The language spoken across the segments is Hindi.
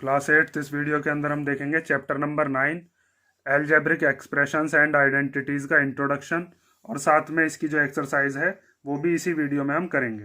क्लास 8 इस वीडियो के अंदर हम देखेंगे chapter number 9 algebraic expressions and identities का इंट्रोडक्शन, और साथ में इसकी जो एक्सरसाइज है वो भी इसी वीडियो में हम करेंगे।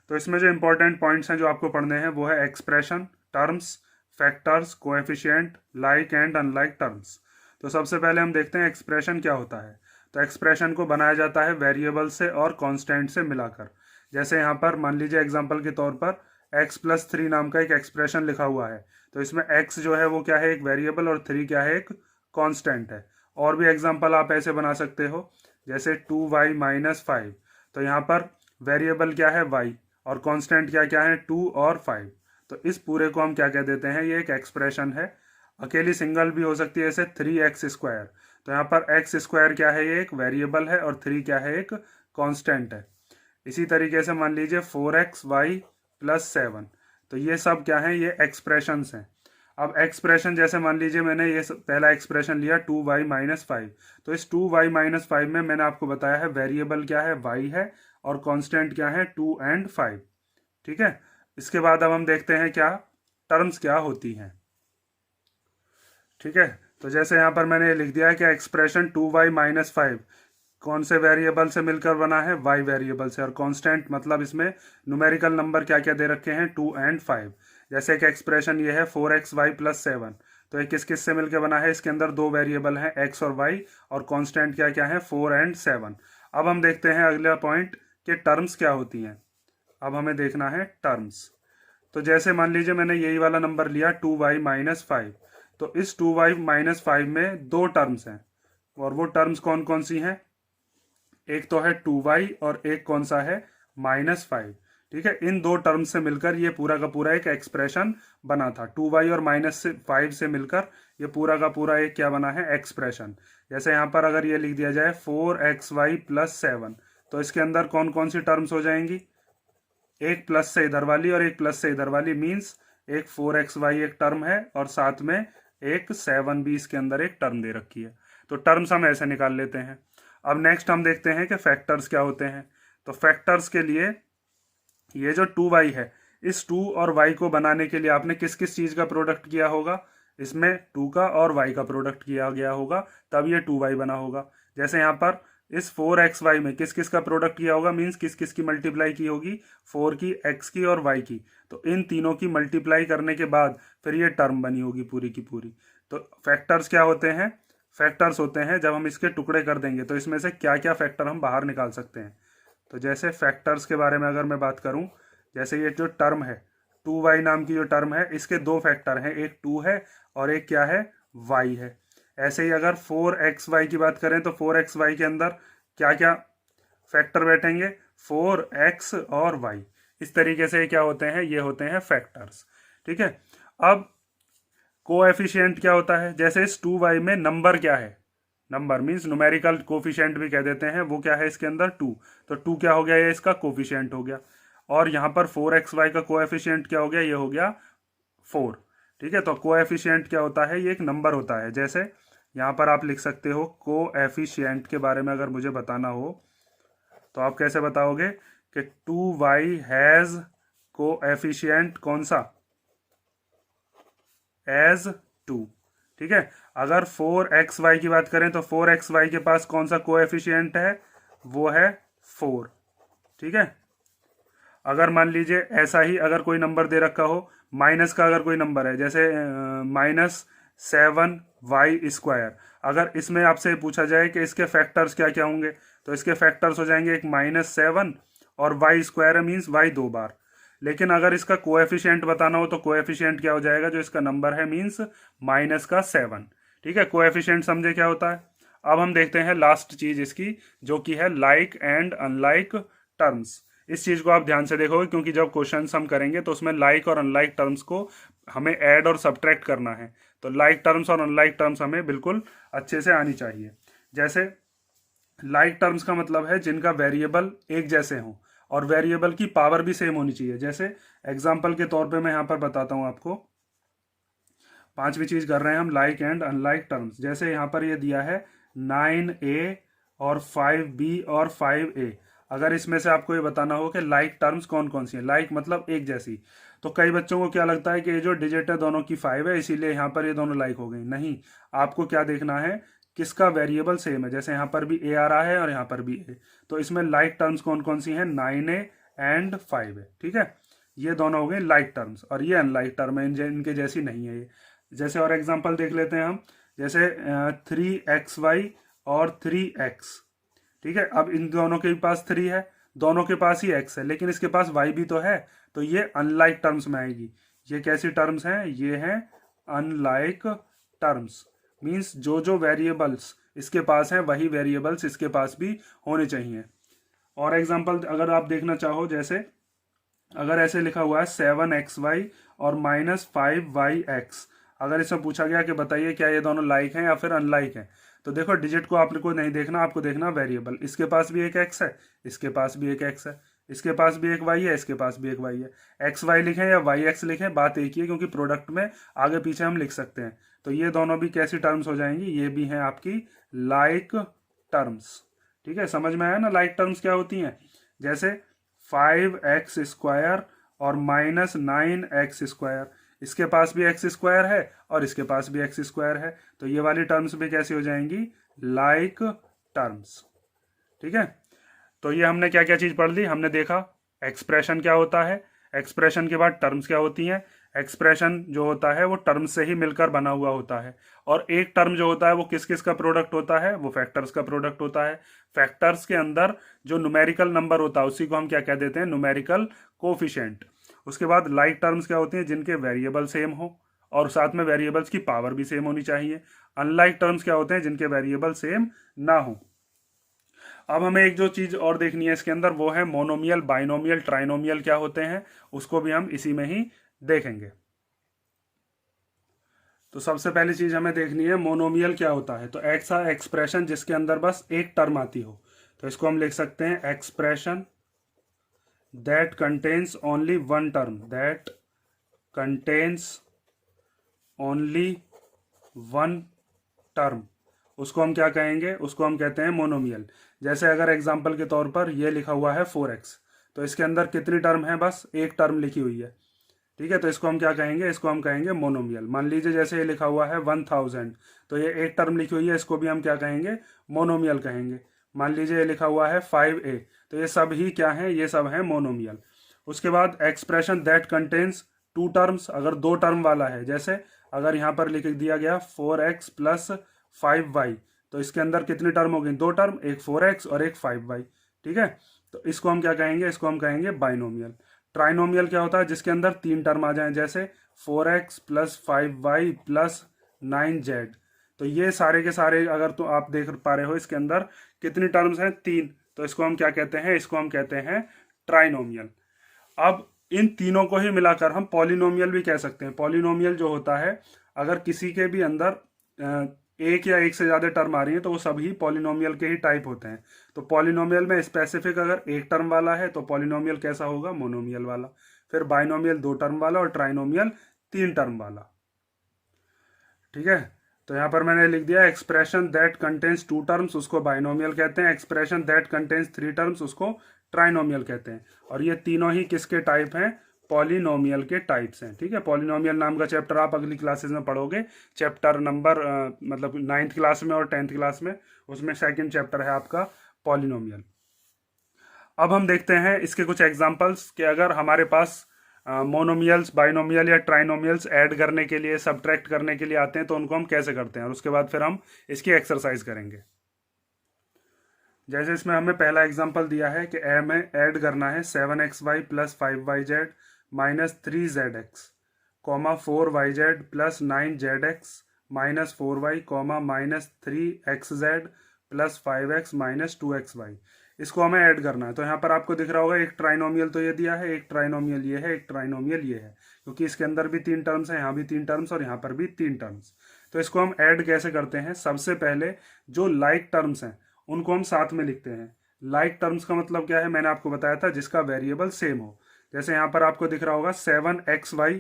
तो इसमें जो इंपॉर्टेंट पॉइंट्स हैं जो आपको पढ़ने हैं वो है expression, terms, factors, coefficient, like and unlike terms. तो सबसे पहले हम देखते हैं एक्सप्रेशन क्या होता है। तो एक्सप्रेशन को बनाया जाता है वेरिएबल से और कांस्टेंट से मिलाकर। जैसे यहाँ पर मान लीजिए एग्जांपल के तौर पर x+3 नाम का एक एक्सप्रेशन लिखा हुआ है। तो इसमें x जो है वो क्या है, एक वेरिएबल, और 3 क्या है, एक कांस्टेंट है। और भी एग्जांपल आप ऐसे बना सकते हो, जैसे 2y-5। तो यहाँ पर वेरिएबल क्या है, y, और कांस्टेंट क्या क्या है, 2 और 5। तो इस पूरे को हम क्या कह देते हैं, ये एक एक्सप्रेशन है। अकेली सिंगल भी हो सकती है, जैसे 3x²। तो यहाँ पर x² क्या है, ये एक वेरिएबल है, और 3 क्या है, एक कांस्टेंट है। इसी तरीके से मान लीजिए 4xy+7। तो ये सब क्या है, ये एक्सप्रेशंस हैं। अब एक्सप्रेशन जैसे मान लीजिए मैंने ये पहला एक्सप्रेशन लिया 2y-5। तो इस 2y-5 में मैंने आपको बताया है वेरिएबल क्या है, y है, और कांस्टेंट क्या है, 2 और 5। ठीक है। इसके बाद अब हम देखते हैं क्या टर्म्स क्या होती हैं। ठीक है। तो जैसे यहाँ पर मैंने लिख दिया है कि एक्सप्रेशन 2y-5 कौन से वेरिएबल से मिलकर बना है, y वेरिएबल से, और कांस्टेंट मतलब इसमें न्यूमेरिकल नंबर क्या क्या दे रखे हैं, 2 और 5। जैसे एक एक्सप्रेशन ये है 4xy+7। तो ये किस किस से मिलकर बना है, इसके अंदर दो वेरिएबल हैं x और y, और कांस्टेंट क्या क्या है, 4 और 7। अब हम देखते हैं अगला पॉइंट कि टर्म्स क्या होती हैं। अब हमें देखना है टर्म्स। तो जैसे मान लीजिए मैंने यही वाला नंबर लिया 2y-5। तो इस 2y-5 में दो टर्म्स हैं, और वो टर्म्स कौन कौन सी हैं, एक तो है 2y और एक कौन सा है, -5। ठीक है। इन दो टर्म्स से मिलकर ये पूरा का पूरा एक एक्सप्रेशन बना था। 2y और -5 से मिलकर ये पूरा का पूरा एक क्या बना है, एक्सप्रेशन। जैसे यहाँ पर अगर ये लिख दिया जाए 4xy+7, तो इसके अंदर कौन कौन सी टर्म्स हो जाएंगी, एक प्लस से इधर वाली और एक प्लस से इधर वाली, मीन्स एक 4xy एक टर्म है, और साथ में एक 7 भी इसके अंदर एक टर्म दे रखी है। तो टर्म्स हम ऐसे निकाल लेते हैं। अब नेक्स्ट हम देखते हैं कि फैक्टर्स क्या होते हैं। तो फैक्टर्स के लिए ये जो 2y है, इस 2 और y को बनाने के लिए आपने किस किस चीज का प्रोडक्ट किया होगा, इसमें 2 का और y का प्रोडक्ट किया गया होगा, तब ये 2y बना होगा। जैसे यहाँ पर इस 4xy में किस किस का प्रोडक्ट किया होगा, मीन्स किस किस की मल्टीप्लाई की होगी, 4 की, x की और y की। तो इन तीनों की मल्टीप्लाई करने के बाद फिर ये टर्म बनी होगी पूरी की पूरी। तो फैक्टर्स क्या होते हैं, फैक्टर्स होते हैं जब हम इसके टुकड़े कर देंगे तो इसमें से क्या क्या फैक्टर हम बाहर निकाल सकते हैं। तो जैसे फैक्टर्स के बारे में अगर मैं बात करूं, जैसे ये जो टर्म है 2y नाम की जो टर्म है, इसके दो फैक्टर हैं, एक 2 है और एक क्या है, y है। ऐसे ही अगर 4xy की बात करें तो 4xy के अंदर क्या क्या फैक्टर बैठेंगे, 4x और y। इस तरीके से क्या होते हैं, ये होते हैं फैक्टर्स। ठीक है। अब कोएफिशिएंट क्या होता है, जैसे इस 2y में नंबर क्या है, नंबर मीन्स न्यूमेरिकल कोफिशिएंट भी कह देते हैं, वो क्या है इसके अंदर 2। तो 2 क्या हो गया, ये इसका कोफिशिएंट हो गया। और यहाँ पर 4xy का कोएफिशिएंट क्या हो गया, ये हो गया 4। ठीक है। तो कोएफिशिएंट क्या होता है, ये एक नंबर होता है। जैसे यहाँ पर आप लिख सकते हो कोएफिशिएंट के बारे में अगर मुझे बताना हो तो आप कैसे बताओगे कि 2y हैज कोएफिशिएंट कौन सा, एज 2। ठीक है। अगर 4xy की बात करें तो 4xy के पास कौन सा कोएफिशिएंट है, वो है 4। ठीक है। अगर मान लीजिए ऐसा ही अगर कोई नंबर दे रखा हो, माइनस का अगर कोई नंबर है, जैसे -7y², अगर इसमें आपसे पूछा जाए कि इसके फैक्टर्स क्या क्या होंगे, तो इसके फैक्टर्स हो जाएंगे एक -7 और y² मीन्स y 2 बार। लेकिन अगर इसका कोएफिशिएंट बताना हो तो कोएफिशिएंट क्या हो जाएगा, जो इसका नंबर है मीन्स -7। ठीक है। कोएफिशिएंट समझे क्या होता है। अब हम देखते हैं लास्ट चीज इसकी, जो कि है लाइक एंड अनलाइक टर्म्स। इस चीज को आप ध्यान से देखोगे, क्योंकि जब क्वेश्चंस हम करेंगे तो उसमें लाइक और अनलाइक टर्म्स को हमें ऐड और सब्ट्रैक्ट करना है। तो लाइक टर्म्स और अनलाइक टर्म्स हमें बिल्कुल अच्छे से आनी चाहिए। जैसे लाइक टर्म्स का मतलब है जिनका वेरिएबल एक जैसे हों और वेरिएबल की पावर भी सेम होनी चाहिए। जैसे एग्जाम्पल के तौर पे मैं यहाँ पर बताता हूँ आपको, पांचवी चीज कर रहे हैं हम, लाइक एंड अनलाइक टर्म्स। जैसे यहाँ पर ये दिया है 9a और 5b और 5a। अगर इसमें से आपको ये बताना हो कि लाइक टर्म्स कौन कौन सी है, लाइक मतलब एक जैसी, तो कई बच्चों को क्या लगता है कि ये जो डिजिट है दोनों की 5 है, इसीलिए यहाँ पर ये दोनों लाइक हो गई। नहीं, आपको क्या देखना है, किसका वेरिएबल सेम है। जैसे यहाँ पर भी ए आ रहा है और यहाँ पर भी ए, तो इसमें लाइक टर्म्स कौन कौन सी हैं, 9a एंड 5 है। ठीक है, ये दोनों हो गए लाइक टर्म्स, और ये अनलाइक टर्म है, इनके जैसी नहीं है ये। जैसे और एग्जांपल देख लेते हैं हम, जैसे 3xy और 3x। ठीक है, अब इन दोनों के पास 3 है, दोनों के पास ही x है, लेकिन इसके पास y भी तो है, तो ये अनलाइक टर्म्स में आएगी। ये कैसी टर्म्स हैं, ये हैं अनलाइक टर्म्स। मीन्स जो जो वेरिएबल्स इसके पास हैं वही वेरिएबल्स इसके पास भी होने चाहिए। और एग्जांपल अगर आप देखना चाहो, जैसे अगर ऐसे लिखा हुआ है 7xy और -5yx, अगर इसमें पूछा गया कि बताइए क्या ये दोनों लाइक हैं या फिर अनलाइक हैं, तो देखो डिजिट को आपको नहीं देखना, आपको देखना वेरिएबल। इसके पास भी एक x है, इसके पास भी एक x है, इसके पास भी एक y है, इसके पास भी एक y है। एक्स वाई लिखें या वाई एक्स लिखें, बात एक ही है, क्योंकि प्रोडक्ट में आगे पीछे हम लिख सकते हैं। तो ये दोनों भी कैसी टर्म्स हो जाएंगी, ये भी हैं आपकी लाइक टर्म्स। ठीक है, समझ में आया ना लाइक टर्म्स क्या होती हैं। जैसे 5x² और -9x², इसके पास भी x² है और इसके पास भी x² है, तो ये वाली टर्म्स भी कैसी हो जाएंगी, लाइक टर्म्स। ठीक है, तो ये हमने क्या क्या चीज पढ़ ली, हमने देखा एक्सप्रेशन क्या होता है, एक्सप्रेशन के बाद टर्म्स क्या होती हैं। एक्सप्रेशन जो होता है वो टर्म से ही मिलकर बना हुआ होता है, और एक टर्म जो होता है वो किस किस का प्रोडक्ट होता है, वो फैक्टर्स का प्रोडक्ट होता है। फैक्टर्स के अंदर जो न्यूमेरिकल नंबर होता है उसी को हम क्या कह देते हैं, न्यूमेरिकल कोफिशिएंट। उसके बाद लाइक टर्म्स क्या होती हैं, जिनके वेरिएबल सेम हो और साथ में वेरिएबल्स की पावर भी सेम होनी चाहिए। अनलाइक टर्म्स क्या होते हैं, जिनके वेरिएबल सेम ना हो। अब हमें एक जो चीज और देखनी है इसके अंदर, वो है मोनोमियल, बाइनोमियल, ट्राइनोमियल क्या होते हैं, उसको भी हम इसी में ही देखेंगे। तो सबसे पहली चीज हमें देखनी है मोनोमियल क्या होता है। तो ऐसा एक्सप्रेशन जिसके अंदर बस एक टर्म आती हो, तो इसको हम लिख सकते हैं expression that contains only one term, that contains only one term, उसको हम क्या कहेंगे, उसको हम कहते हैं मोनोमियल। जैसे अगर एग्जांपल के तौर पर ये लिखा हुआ है 4x, तो इसके अंदर कितनी टर्म है, बस एक टर्म लिखी हुई है। ठीक है, तो इसको हम क्या कहेंगे, इसको हम कहेंगे मोनोमियल। मान लीजिए जैसे ये लिखा हुआ है 1000, तो ये एक टर्म लिखी हुई है, इसको भी हम क्या कहेंगे, मोनोमियल कहेंगे। मान लीजिए ये लिखा हुआ है 5a, तो ये सब ही क्या है, ये सब है मोनोमियल। उसके बाद expression that contains two terms, अगर दो टर्म वाला है, जैसे अगर यहाँ पर लिख दिया गया 4x + 5y, तो इसके अंदर कितनी टर्म हो गई, दो टर्म, एक 4x और एक 5y। ठीक है, तो इसको हम क्या कहेंगे, इसको हम कहेंगे बाइनोमियल। ट्राइनोमियल क्या होता है, जिसके अंदर तीन टर्म आ जाए, जैसे 4x + 5y + 9z। तो ये सारे के सारे अगर तो आप देख पा रहे हो इसके अंदर कितनी टर्म्स हैं, तीन, तो इसको हम क्या कहते हैं, इसको हम कहते हैं ट्राइनोमियल। अब इन तीनों को ही मिलाकर हम पॉलिनोमियल भी कह सकते हैं। पॉलिनोमियल जो होता है, अगर किसी के भी अंदर एक या एक से ज्यादा टर्म आ रही है, तो वो सभी पॉलिनोमियल के ही टाइप होते हैं। तो पॉलिनोमियल में स्पेसिफिक अगर एक टर्म वाला है तो पॉलिनोमियल कैसा होगा, मोनोमियल वाला। फिर बाइनोमियल दो टर्म वाला, और ट्राइनोमियल तीन टर्म वाला। ठीक है, तो यहाँ पर मैंने लिख दिया expression that contains two terms, उसको बाइनोमियल कहते हैं। Expression that contains three terms, उसको ट्राइनोमियल कहते हैं। और ये तीनों ही किसके टाइप हैं, पॉलिनोमियल के टाइप्स हैं। ठीक है, पॉलिनोमियल नाम का चैप्टर आप अगली क्लासेस में पढ़ोगे, चैप्टर नंबर मतलब 9th क्लास में और 10th क्लास में, उसमें सेकंड चैप्टर है आपका पॉलिनोमियल। अब हम देखते हैं इसके कुछ एग्जांपल्स कि अगर हमारे पास मोनोमियल्स, बाइनोमियल या ट्राइनोमियल्स ऐड करने के लिए, सब्ट्रैक्ट करने के लिए आते हैं, तो उनको हम कैसे करते हैं, और उसके बाद फिर हम इसकी एक्सरसाइज करेंगे। जैसे इसमें हमें पहला एग्जांपल दिया है कि ए में ऐड करना है 7xy + 5yz - 3zx, 4yz + 9zx - 4y, -3xz + 5x - 2xy। इसको हमें ऐड करना है। तो यहाँ पर आपको दिख रहा होगा एक ट्राइनोमियल तो ये दिया है, एक ट्राइनोमियल ये है, एक ट्राइनोमियल ये है, क्योंकि इसके अंदर भी तीन टर्म्स हैं, यहाँ भी तीन टर्म्स और यहाँ पर भी तीन टर्म्स। तो इसको हम ऐड कैसे करते हैं, सबसे पहले जो लाइक टर्म्स हैं उनको हम साथ में लिखते हैं। लाइक टर्म्स का मतलब क्या है, मैंने आपको बताया था, जिसका वेरिएबल सेम हो। जैसे यहाँ पर आपको दिख रहा होगा 7xy,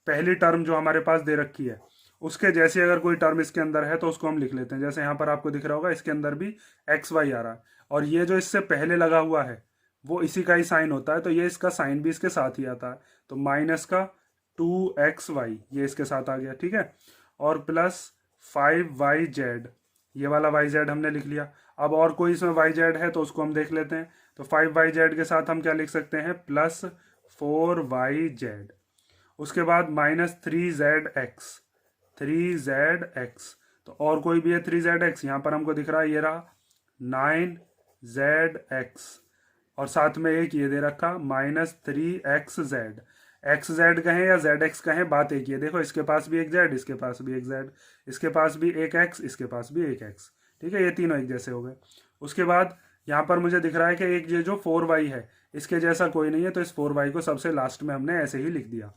पहली टर्म जो हमारे पास दे रखी है, उसके जैसी अगर कोई टर्म इसके अंदर है तो उसको हम लिख लेते हैं। जैसे यहाँ पर आपको दिख रहा होगा इसके अंदर भी xy आ रहा है, और ये जो इससे पहले लगा हुआ है वो इसी का ही साइन होता है, तो ये इसका साइन भी इसके साथ ही आता है। तो माइनस का 2xy ये इसके साथ आ गया, ठीक है, और प्लस 5yz, ये वाला yz हमने लिख लिया। अब और कोई इसमें yz है तो उसको हम देख लेते हैं। तो 5yz के साथ हम क्या लिख सकते हैं, प्लस 4yz। उसके बाद माइनस 3zx, तो और कोई भी है 3zx, यहाँ पर हमको दिख रहा है, ये रहा 9zx, और साथ में एक ये दे रखा माइनस 3xz। xz कहें या zx कहें, बात एक ही है। देखो इसके पास भी एक z, इसके पास भी एक z, इसके पास भी एक x, इसके पास भी एक x, ठीक है, ये तीनों एक जैसे हो गए। उसके बाद यहाँ पर मुझे दिख रहा है कि एक ये जो 4y है इसके जैसा कोई नहीं है, तो इस 4y को सबसे लास्ट में हमने ऐसे ही लिख दिया।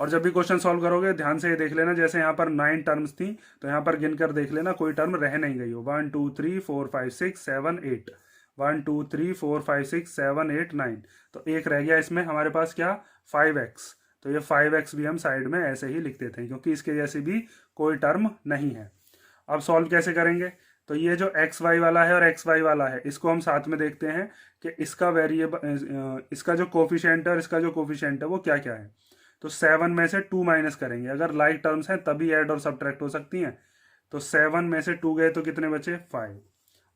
और जब भी क्वेश्चन सॉल्व करोगे ध्यान से ये देख लेना, जैसे यहाँ पर 9 टर्म्स थी तो यहाँ पर गिन कर देख लेना कोई टर्म रह नहीं गई हो। 1 2 3 4 5 6 7 8, 1 2 3 4 5 6 7 8 9, तो एक रह गया इसमें हमारे पास क्या, 5x। तो ये 5x भी हम साइड में ऐसे ही लिख देते हैं क्योंकि इसके जैसी भी कोई टर्म नहीं है। अब सॉल्व कैसे करेंगे, तो ये जो एक्स वाई वाला है और एक्स वाई वाला है इसको हम साथ में देखते हैं कि इसका वेरिएबल, इसका जो कोफिशिएंट है और इसका जो कोफिशिएंट है वो क्या क्या है। तो 7 में से 2 माइनस करेंगे, अगर लाइक टर्म्स हैं तभी ऐड और सब्ट्रैक्ट हो सकती हैं। तो 7 में से 2 गए तो कितने बचे, 5,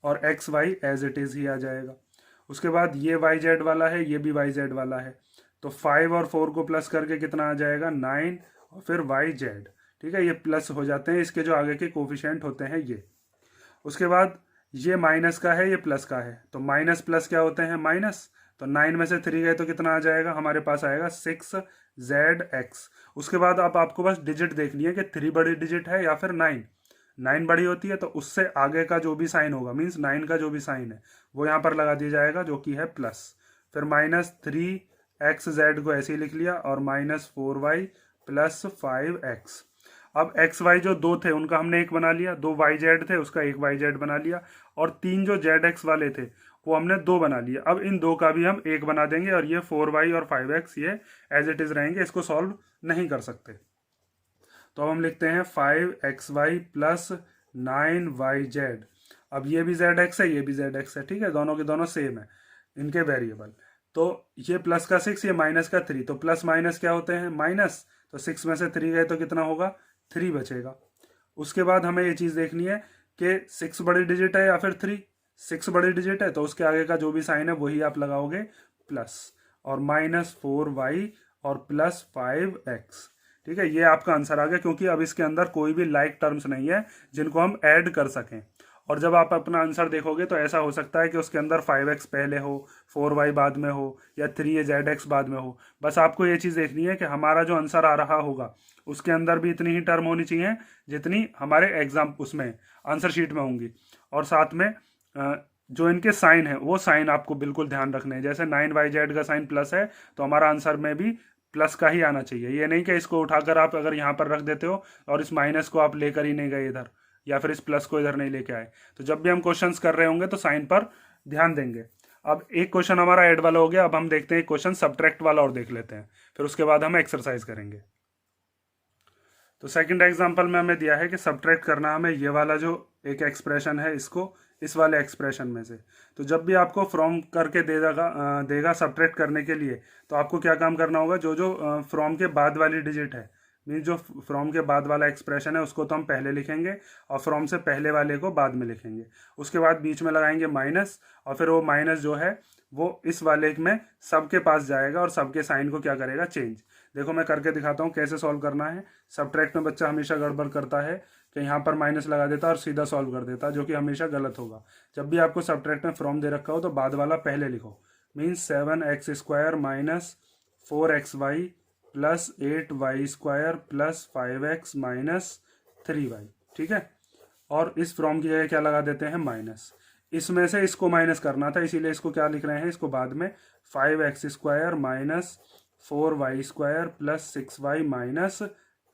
और x y as it is ही आ जाएगा। उसके बाद ये वाई जेड वाला है, ये भी वाई जेड वाला है, तो 5 और 4 को प्लस करके कितना आ जाएगा, 9, और फिर वाई जेड, ठीक है, ये प्लस हो जाते हैं, इसके जो आगे के कोफिशिएंट होते हैं ये। उसके बाद ये माइनस का है, ये प्लस का है, तो माइनस प्लस क्या होते हैं, माइनस। तो 9 में से 3 गए तो कितना आ जाएगा, हमारे पास आएगा 6zx। उसके बाद अब आपको बस डिजिट देखनी है कि 3 बड़ी डिजिट है या फिर 9। 9 बड़ी होती है तो उससे आगे का जो भी साइन होगा, मीन्स 9 का जो भी साइन है वो यहाँ पर लगा दिया जाएगा जो कि है प्लस। फिर माइनस 3xz को ऐसे ही लिख लिया, और माइनस 4y प्लस 5x। अब एक्स वाई जो दो थे उनका हमने एक बना लिया, 2 वाई जेड थे उसका एक वाई जेड बना लिया, और 3 जो जेड एक्स वाले थे वो हमने 2 बना लिया। अब इन 2 का भी हम एक बना देंगे, और ये 4y और 5x ये एज इट इज रहेंगे, इसको सॉल्व नहीं कर सकते। तो अब हम लिखते हैं 5xy प्लस 9yz। अब ये भी zx है, ये भी zx है, ठीक है, दोनों के दोनों सेम है इनके वेरिएबल। तो ये प्लस का 6, ये माइनस का 3, तो प्लस माइनस क्या होते हैं, माइनस। तो 6 में से 3 गए तो कितना होगा, 3 बचेगा। उसके बाद हमें ये चीज़ देखनी है कि 6 बड़ी डिजिट है या फिर 3। 6 बड़ी डिजिट है तो उसके आगे का जो भी साइन है वही आप लगाओगे, प्लस, और माइनस 4y और प्लस 5x, ठीक है, ये आपका आंसर आ गया, क्योंकि अब इसके अंदर कोई भी लाइक टर्म्स नहीं है जिनको हम ऐड कर सकें। और जब आप अपना आंसर देखोगे तो ऐसा हो सकता है कि उसके अंदर 5x पहले हो, 4y बाद में हो, या 3zx बाद में हो। बस आपको ये चीज़ देखनी है कि हमारा जो आंसर आ रहा होगा उसके अंदर भी इतनी ही टर्म होनी चाहिए जितनी हमारे एग्जाम उसमें आंसर शीट में होंगी। और साथ में जो इनके साइन है वो साइन आपको बिल्कुल ध्यान रखने हैं। जैसे 9yz का साइन प्लस है तो हमारा आंसर में भी प्लस का ही आना चाहिए। ये नहीं कि इसको उठाकर आप अगर यहाँ पर रख देते हो और इस माइनस को आप लेकर ही नहीं गए इधर, या फिर इस प्लस को इधर नहीं लेके आए। तो जब भी हम क्वेश्चंस कर रहे होंगे तो साइन पर ध्यान देंगे। अब एक क्वेश्चन हमारा ऐड वाला हो गया, अब हम देखते हैं क्वेश्चन सब्ट्रैक्ट वाला और देख लेते हैं, फिर उसके बाद हम एक्सरसाइज करेंगे। तो सेकंड एग्जांपल में हमें दिया है कि सब्ट्रैक्ट करना हमें ये वाला जो एक एक्सप्रेशन है इसको इस वाले एक्सप्रेशन में से। तो जब भी आपको फ्रॉम करके देगा सब्ट्रैक्ट करने के लिए, तो आपको क्या काम करना होगा, जो जो फ्रॉम के बाद वाली डिजिट है, मीन जो फ्रॉम के बाद वाला एक्सप्रेशन है उसको तो हम पहले लिखेंगे और फ्रॉम से पहले वाले को बाद में लिखेंगे। उसके बाद बीच में लगाएंगे माइनस, और फिर वो माइनस जो है वो इस वाले में सबके पास जाएगा और सबके साइन को क्या करेगा, चेंज। देखो मैं करके दिखाता हूँ कैसे सॉल्व करना है। सब्ट्रैक्ट में बच्चा हमेशा गड़बड़ करता है कि यहाँ पर माइनस लगा देता और सीधा सॉल्व कर देता, जो कि हमेशा गलत होगा। जब भी आपको सब्ट्रैक्ट में फ्रॉम दे रखा हो तो बाद वाला पहले लिखो, means 7x² minus 4xy plus 8y² plus 5x minus 3y, ठीक है। और इस फ्रॉम की जगह क्या लगा देते हैं, माइनस। इसमें से इसको माइनस करना था इसीलिए इसको क्या लिख रहे हैं, इसको बाद में 5x² minus 4y² plus 6y minus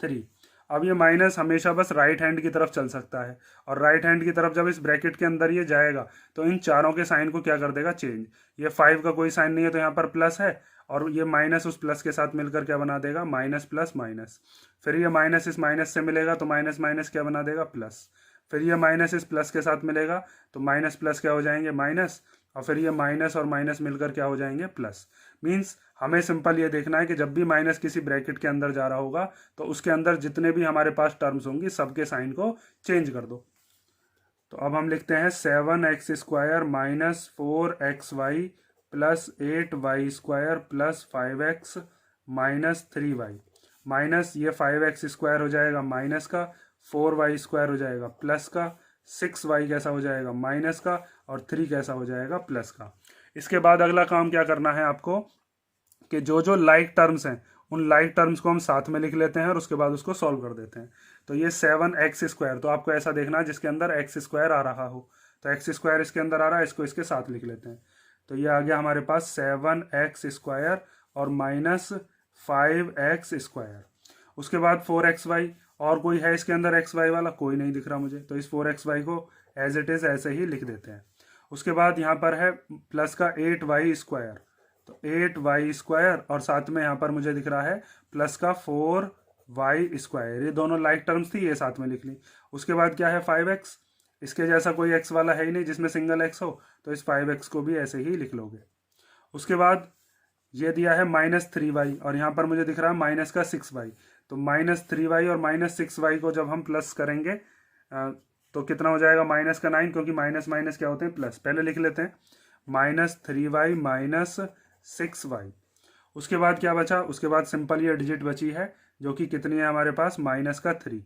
3। अब ये माइनस हमेशा बस राइट हैंड की तरफ चल सकता है, और राइट हैंड की तरफ जब इस ब्रैकेट के अंदर ये जाएगा तो इन चारों के साइन को क्या कर देगा, चेंज। ये 5 का कोई साइन नहीं है तो यहाँ पर प्लस है, और ये माइनस उस प्लस के साथ मिलकर क्या बना देगा, माइनस प्लस माइनस। फिर ये माइनस इस माइनस से मिलेगा तो माइनस माइनस क्या बना देगा, प्लस। फिर ये माइनस इस प्लस के साथ मिलेगा तो माइनस प्लस क्या हो जाएंगे, माइनस, और फिर ये माइनस और माइनस मिलकर क्या हो जाएंगे, प्लस। मीन्स हमें सिंपल ये देखना है कि जब भी माइनस किसी ब्रैकेट के अंदर जा रहा होगा तो उसके अंदर जितने भी हमारे पास टर्म्स होंगी सबके साइन को चेंज कर दो। तो अब हम लिखते हैं 7x² minus 4xy plus 8y² plus 5x minus 3y। Minus ये 5x² हो जाएगा माइनस का, 4y² हो जाएगा प्लस का, 6y कैसा हो जाएगा माइनस का, और 3 कैसा हो जाएगा प्लस का। इसके बाद अगला काम क्या करना है आपको कि जो जो लाइक टर्म्स हैं उन लाइक टर्म्स को हम साथ में लिख लेते हैं और उसके बाद उसको सॉल्व कर देते हैं। तो ये 7x², तो आपको ऐसा देखना है जिसके अंदर x² आ रहा हो, तो x² इसके अंदर आ रहा है, इसको इसके साथ लिख लेते हैं। तो ये आ गया हमारे पास 7x² और माइनस 5x²। उसके बाद 4xy, और कोई है इसके अंदर xy वाला, कोई नहीं दिख रहा मुझे, तो इस 4xy को एज इट इज ऐसे ही लिख देते हैं। उसके बाद यहाँ पर है प्लस का 8y², तो 8y² और साथ में यहाँ पर मुझे दिख रहा है प्लस का 4y²। ये दोनों लाइक टर्म्स थी, ये साथ में लिख ली। उसके बाद क्या है 5x, इसके जैसा कोई x वाला है ही नहीं जिसमें सिंगल x हो, तो इस 5x को भी ऐसे ही लिख लोगे। उसके बाद ये दिया है -3y और यहाँ पर मुझे दिख रहा है माइनस का 6y, तो -3y और -6y को जब हम प्लस करेंगे तो कितना हो जाएगा, माइनस का 9, क्योंकि माइनस माइनस क्या होते हैं प्लस। पहले लिख लेते हैं -3y माइनस 6y। उसके बाद क्या बचा, उसके बाद सिंपल ये डिजिट बची है जो कि कितनी है हमारे पास, माइनस का 3।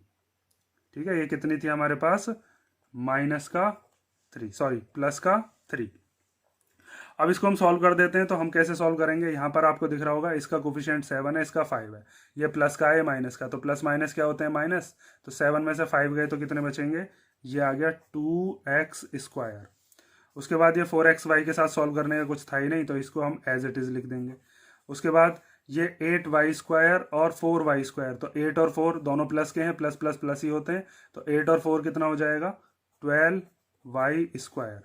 ठीक है, ये कितनी थी हमारे पास, माइनस का 3, सॉरी प्लस का 3। अब इसको हम सॉल्व कर देते हैं। तो हम कैसे सॉल्व करेंगे, यहाँ पर आपको दिख रहा होगा इसका कोफिशिएंट 7 है, इसका 5 है, ये प्लस का है माइनस का, तो प्लस माइनस क्या होते हैं माइनस, तो 7 में से 5 गए तो कितने बचेंगे, ये आ गया 2x²। उसके बाद ये 4xy के साथ सॉल्व करने का कुछ था ही नहीं, तो इसको हम एज इट इज लिख देंगे। उसके बाद ये 8y² और 4y², तो 8 और 4 दोनों प्लस के हैं, प्लस प्लस प्लस ही होते हैं, तो 8 और 4 कितना हो जाएगा 12y²।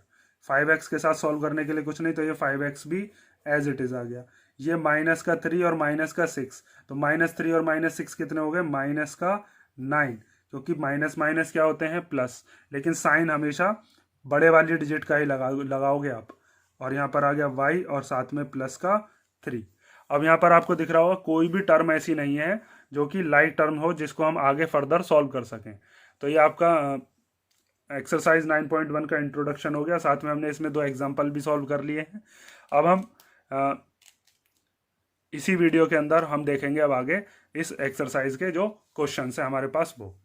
5x के साथ सॉल्व करने के लिए कुछ नहीं, तो ये 5x भी एज इट इज आ गया। ये माइनस का 3 और माइनस का 6, तो -3 और -6 कितने हो गए, माइनस का 9, क्योंकि माइनस माइनस क्या होते हैं प्लस, लेकिन साइन हमेशा बड़े वाली डिजिट का ही लगाओगे आप। और यहाँ पर आ गया y और साथ में प्लस का 3। अब यहाँ पर आपको दिख रहा होगा कोई भी टर्म ऐसी नहीं है जो कि लाइक टर्म हो जिसको हम आगे फर्दर सॉल्व कर सकें। तो ये आपका एक्सरसाइज 9.1 का इंट्रोडक्शन हो गया, साथ में हमने इसमें 2 एग्जाम्पल भी सॉल्व कर लिए हैं। अब हम इसी वीडियो के अंदर हम देखेंगे अब आगे इस एक्सरसाइज के जो क्वेश्चन है हमारे पास वो।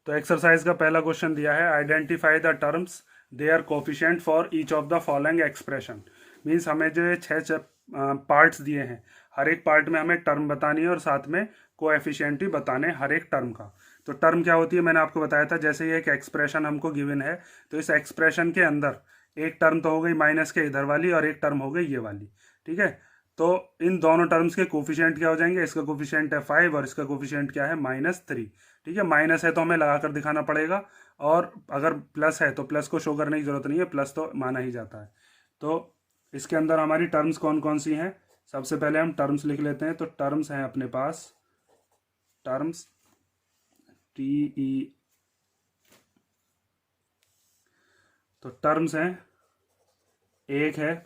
तो एक्सरसाइज का पहला क्वेश्चन दिया है, identify the terms their coefficient for each of the following expression. Means हमें जो ये 6 पार्ट्स दिए हैं, हर एक पार्ट में हमें टर्म बतानी है और साथ में कोएफिशिएंट भी बताने हर एक टर्म का। तो टर्म क्या होती है मैंने आपको बताया था, जैसे ये एक एक्सप्रेशन हमको गिवन है, तो इस एक्सप्रेशन के अंदर एक टर्म तो हो गई माइनस के इधर वाली और एक टर्म हो गई ये वाली। ठीक है, तो इन दोनों टर्म्स के कोफिशिएंट क्या हो जाएंगे, इसका कोफिशिएंट है 5 और इसका कोफिशिएंट क्या है -3। ठीक है, माइनस है तो हमें लगाकर दिखाना पड़ेगा, और अगर प्लस है तो प्लस को शो करने की जरूरत नहीं है, प्लस तो माना ही जाता है। तो इसके अंदर हमारी टर्म्स कौन कौन सी हैं, सबसे पहले हम टर्म्स लिख लेते हैं। तो टर्म्स हैं अपने पास, टर्म्स TE, तो टर्म्स हैं, एक है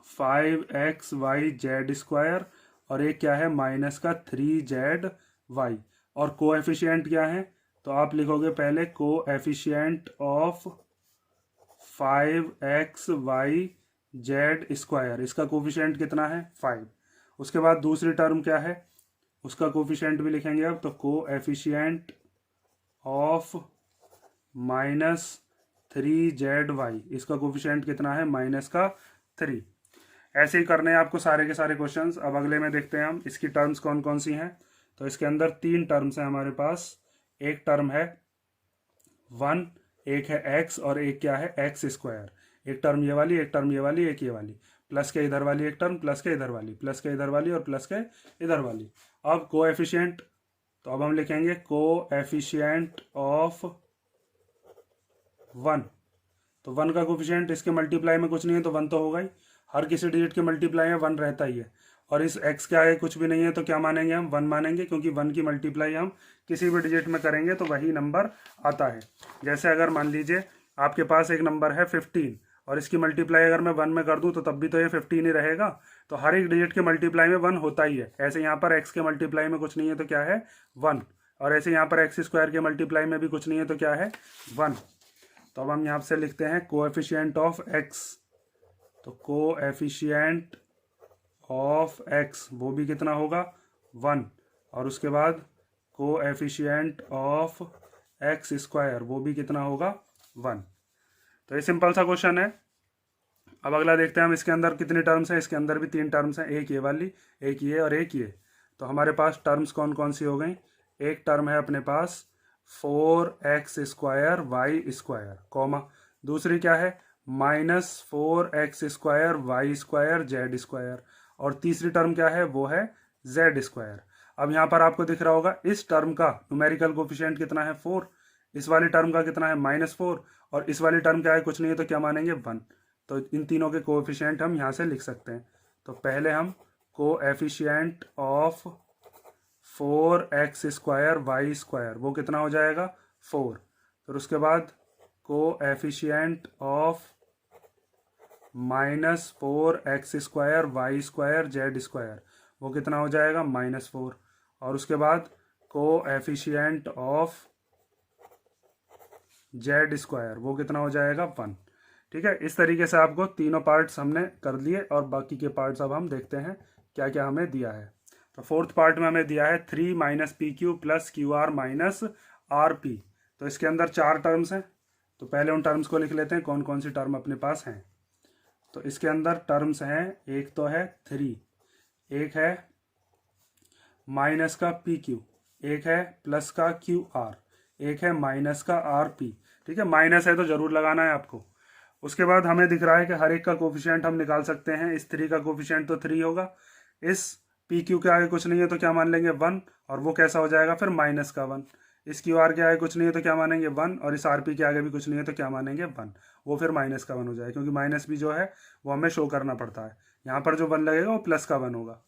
5xy/z² और एक क्या है माइनस का 3zy। और कोएफिशिएंट क्या है, तो आप लिखोगे पहले कोएफिशिएंट ऑफ 5xy/z², इसका कोफिशिएंट कितना है 5। उसके बाद दूसरी टर्म क्या है, उसका कोफिशिएंट भी लिखेंगे अब, तो कोएफिशिएंट ऑफ -3zy, इसका कोफिशिएंट कितना है माइनस का 3। ऐसे ही करने हैं आपको सारे के सारे क्वेश्चंस। अब अगले में देखते हैं हम इसकी टर्म्स कौन कौन सी हैं। तो इसके अंदर 3 टर्म्स हैं हमारे पास, एक टर्म है 1, एक है x और एक क्या है x²। एक टर्म ये वाली, एक टर्म ये वाली, एक ये वाली, प्लस के इधर वाली एक टर्म, प्लस के इधर वाली, प्लस के इधर वाली और प्लस के इधर वाली। अब कोएफिशिएंट, तो अब हम लिखेंगे कोएफिशिएंट ऑफ 1, तो 1 का कोफिशिएंट इसके मल्टीप्लाई में कुछ नहीं है तो 1 तो होगा ही, हर किसी डिजिट के मल्टीप्लाई में 1 रहता ही है। और इस x के आगे कुछ भी नहीं है तो क्या मानेंगे हम 1 मानेंगे, क्योंकि 1 की मल्टीप्लाई हम किसी भी डिजिट में करेंगे तो वही नंबर आता है। जैसे अगर मान लीजिए आपके पास एक नंबर है 15 और इसकी मल्टीप्लाई अगर मैं 1 में कर दूं तो तब भी तो ये 15 ही रहेगा। तो हर एक डिजिट के मल्टीप्लाई में 1 होता ही है। ऐसे यहाँ पर x के मल्टीप्लाई में कुछ नहीं है तो क्या है 1, और ऐसे यहाँ पर एक्स स्क्वायर के मल्टीप्लाई में भी कुछ नहीं है तो क्या है 1। तो अब हम यहाँ से लिखते हैं कोएफिशिएंट ऑफ x। तो कोएफिशिएंट ऑफ x वो भी कितना होगा 1, और उसके बाद कोएफिशिएंट ऑफ एक्स स्क्वायर वो भी कितना होगा 1। तो ये सिंपल सा क्वेश्चन है। अब अगला देखते हैं हम, इसके अंदर कितनी टर्म्स हैं। इसके अंदर भी 3 टर्म्स हैं, एक ये वाली, एक ये और एक ये। तो हमारे पास टर्म्स कौन कौन सी हो गई। एक टर्म है अपने पास 4x square y square, comma दूसरी क्या है -4x square y square z square, और तीसरी टर्म क्या है वो है जेड स्क्वायर। अब यहाँ पर आपको दिख रहा होगा इस टर्म का न्यूमेरिकल कोफिशिएंट कितना है 4, इस वाली टर्म का कितना है -4, और इस वाली टर्म क्या है कुछ नहीं है तो क्या मानेंगे 1। तो इन तीनों के कोएफिशिएंट हम यहाँ से लिख सकते हैं। तो पहले हम coefficient of 4x square y square वो कितना हो जाएगा 4। फिर उसके बाद coefficient of -4x square y square z square वो कितना हो जाएगा -4, और उसके बाद कोएफिशिएंट ऑफ जेड स्क्वायर वो कितना हो जाएगा 1। ठीक है, इस तरीके से आपको तीनों पार्ट्स हमने कर लिए, और बाकी के पार्ट्स अब हम देखते हैं क्या क्या हमें दिया है। तो फोर्थ पार्ट में हमें दिया है 3 - PQ + QR - RP। तो इसके अंदर 4 टर्म्स हैं। तो पहले उन टर्म्स को लिख लेते हैं कौन कौन सी टर्म अपने पास हैं। तो इसके अंदर टर्म्स हैं, एक तो है 3, एक है माइनस का PQ, एक है प्लस का QR, एक है माइनस का RP। ठीक है, माइनस है तो जरूर लगाना है आपको। उसके बाद हमें दिख रहा है कि हर एक का कोफिशिएंट हम निकाल सकते हैं। इस 3 का कोफिशिएंट तो 3 होगा, इस PQ के आगे कुछ नहीं है तो क्या मान लेंगे 1, और वो कैसा हो जाएगा फिर माइनस का 1। इस QR के आगे कुछ नहीं है तो क्या मानेंगे 1, और इस RP के आगे भी कुछ नहीं है तो क्या मानेंगे 1, वो फिर माइनस का 1 हो जाएगा, क्योंकि माइनस भी जो है वो हमें शो करना पड़ता है। यहाँ पर जो 1 लगेगा वो प्लस का 1 होगा।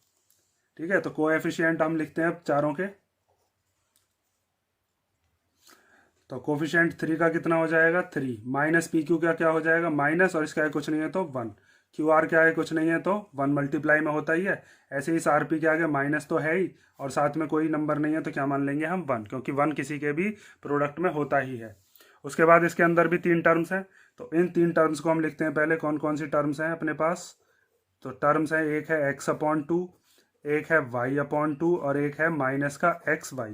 ठीक है, तो कोएफिशिएंट हम लिखते हैं अब चारों के। तो कोफिशिएंट 3 का कितना हो जाएगा 3, माइनस PQ का क्या हो जाएगा माइनस, और इसके आगे कुछ नहीं है तो 1, QR के आगे कुछ नहीं है तो 1 मल्टीप्लाई में होता ही है। ऐसे ही इस RP के आगे माइनस तो है ही, और साथ में कोई नंबर नहीं है तो क्या मान लेंगे हम 1, क्योंकि 1 किसी के भी प्रोडक्ट में होता ही है। उसके बाद इसके अंदर भी 3 टर्म्स हैं। तो इन 3 टर्म्स को हम लिखते हैं पहले कौन कौन सी टर्म्स हैं अपने पास। तो टर्म्स हैं, एक है x/2, एक है y/2, और एक है माइनस का xy।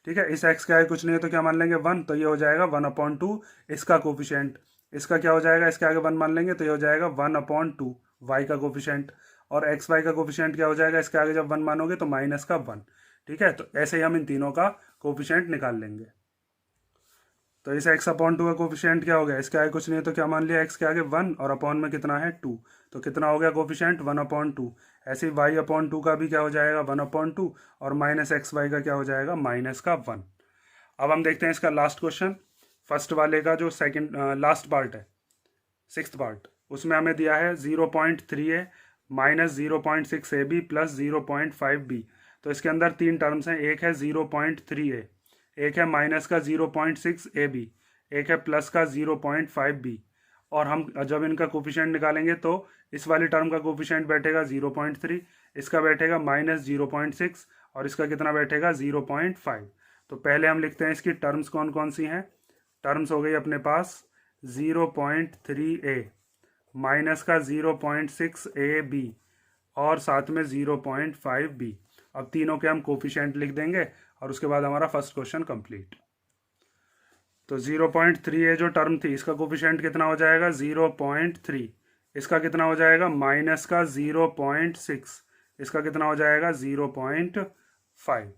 ठीक है, इस x के आगे कुछ नहीं है तो क्या मान लेंगे 1, तो ये हो जाएगा 1/2 इसका कोफिशिएंट। इसका क्या हो जाएगा, इसके आगे 1 मान लेंगे तो ये हो जाएगा 1/2 y का कोफिशिएंट, और xy का कोफिशिएंट क्या हो जाएगा, इसके आगे जब 1 मानोगे तो माइनस का 1। ठीक है, तो ऐसे ही हम इन तीनों का कोफिशिएंट निकाल लेंगे। तो इस x/2 का कोफिशिएंट क्या हो गया, इसके आगे कुछ नहीं है तो क्या मान लिया x के आगे 1, और अपॉन में कितना है 2, तो कितना हो गया कोफिशिएंट 1/2। ऐसे ही y/2 का भी क्या हो जाएगा 1/2, और माइनस XY का क्या हो जाएगा माइनस का 1। अब हम देखते हैं इसका लास्ट क्वेश्चन। फर्स्ट वाले का जो सेकंड लास्ट पार्ट है, 6th पार्ट, उसमें हमें दिया है 0.3a - 0.6ab + 0.5b। तो इसके अंदर 3 टर्म्स हैं, एक है 0.3a, एक है माइनस का 0.6ab, एक है प्लस का 0.5b। और हम जब इनका कोफिशिएंट निकालेंगे तो इस वाली टर्म का कोफिशिएंट बैठेगा 0.3, इसका बैठेगा -0.6, और इसका कितना बैठेगा 0.5। तो पहले हम लिखते हैं इसकी टर्म्स कौन कौन सी हैं। टर्म्स हो गई अपने पास 0.3a माइनस का 0.6ab और साथ में 0.5b। अब तीनों के हम कोफिशिएंट लिख देंगे, और उसके बाद हमारा फर्स्ट क्वेश्चन कंप्लीट। तो 0.3a जो टर्म थी इसका कोफिशिएंट कितना हो जाएगा 0.3, इसका कितना हो जाएगा माइनस का 0.6, इसका कितना हो जाएगा 0.5।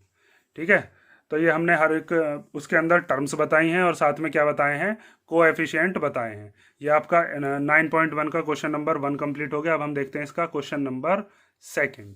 ठीक है, तो ये हमने हर एक उसके अंदर टर्म्स बताई हैं, और साथ में क्या बताए हैं कोएफिशिएंट बताए हैं। ये आपका 9.1 का क्वेश्चन नंबर 1 कंप्लीट हो गया। अब हम देखते हैं इसका क्वेश्चन नंबर 2।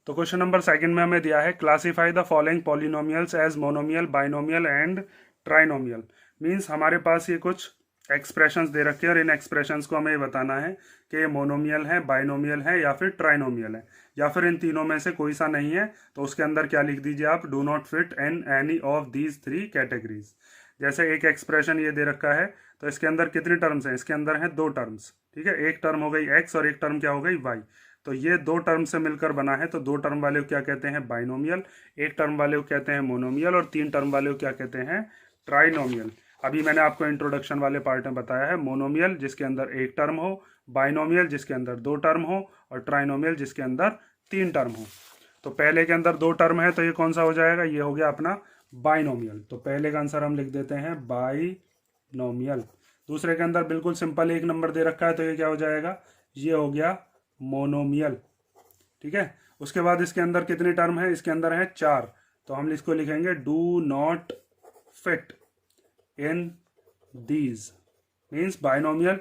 तो क्वेश्चन नंबर 2 में हमें दिया है classify the following polynomials as monomial, binomial and trinomial. Means हमारे पास ये कुछ एक्सप्रेशंस दे रखे हैं, और इन एक्सप्रेशंस को हमें ये बताना है कि ये मोनोमियल है, बाइनोमियल है या फिर ट्राइनोमियल है, या फिर इन तीनों में से कोई सा नहीं है। तो उसके अंदर क्या लिख दीजिए आप, do not fit in any of these 3 categories. जैसे एक एक्सप्रेशन ये दे रखा है, तो इसके अंदर कितनी टर्म्स हैं, इसके अंदर हैं 2 टर्म्स, ठीक है। एक टर्म हो गई x और एक टर्म क्या हो गई y। तो ये 2 टर्म से मिलकर बना है, तो 2 टर्म वाले को क्या कहते हैं, बाइनोमियल। एक टर्म वाले को कहते हैं मोनोमियल, और 3 टर्म वाले को क्या कहते हैं, ट्राइनोमियल। अभी मैंने आपको इंट्रोडक्शन वाले पार्ट में बताया है, मोनोमियल जिसके अंदर एक टर्म हो, बाइनोमियल जिसके अंदर 2 टर्म हो, और ट्राइनोमियल जिसके अंदर 3 टर्म हो। तो पहले के अंदर 2 टर्म है, तो ये कौन सा हो जाएगा, ये हो गया अपना बाइनोमियल। तो पहले का आंसर हम लिख देते हैं बाइनोमियल। दूसरे के अंदर बिल्कुल सिंपल एक नंबर दे रखा है, तो ये क्या हो जाएगा, ये हो गया मोनोमियल, ठीक है। उसके बाद इसके अंदर कितने टर्म है, इसके अंदर है 4, तो हम इसको लिखेंगे do not fit in these, means binomial,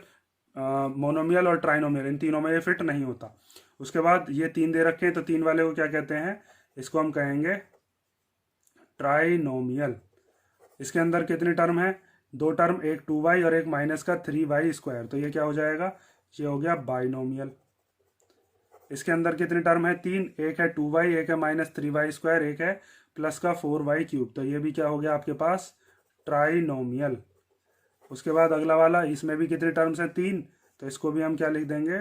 monomial और ट्राइनोमियल, इन तीनों में ये फिट नहीं होता। उसके बाद ये 3 दे रखे हैं, तो 3 वाले को क्या कहते हैं, इसको हम कहेंगे ट्राइनोमियल। इसके अंदर कितने टर्म है, 2 टर्म, एक 2y और एक माइनस का 3y², तो ये क्या हो जाएगा, ये हो गया बाइनोमियल। इसके अंदर कितने टर्म है, 3, एक है 2y, एक है माइनस 3y², एक है प्लस का 4y³, तो ये भी क्या हो गया आपके पास, ट्राइनोमियल। उसके बाद अगला वाला, इसमें भी कितने टर्म्स हैं, 3, तो इसको भी हम क्या लिख देंगे,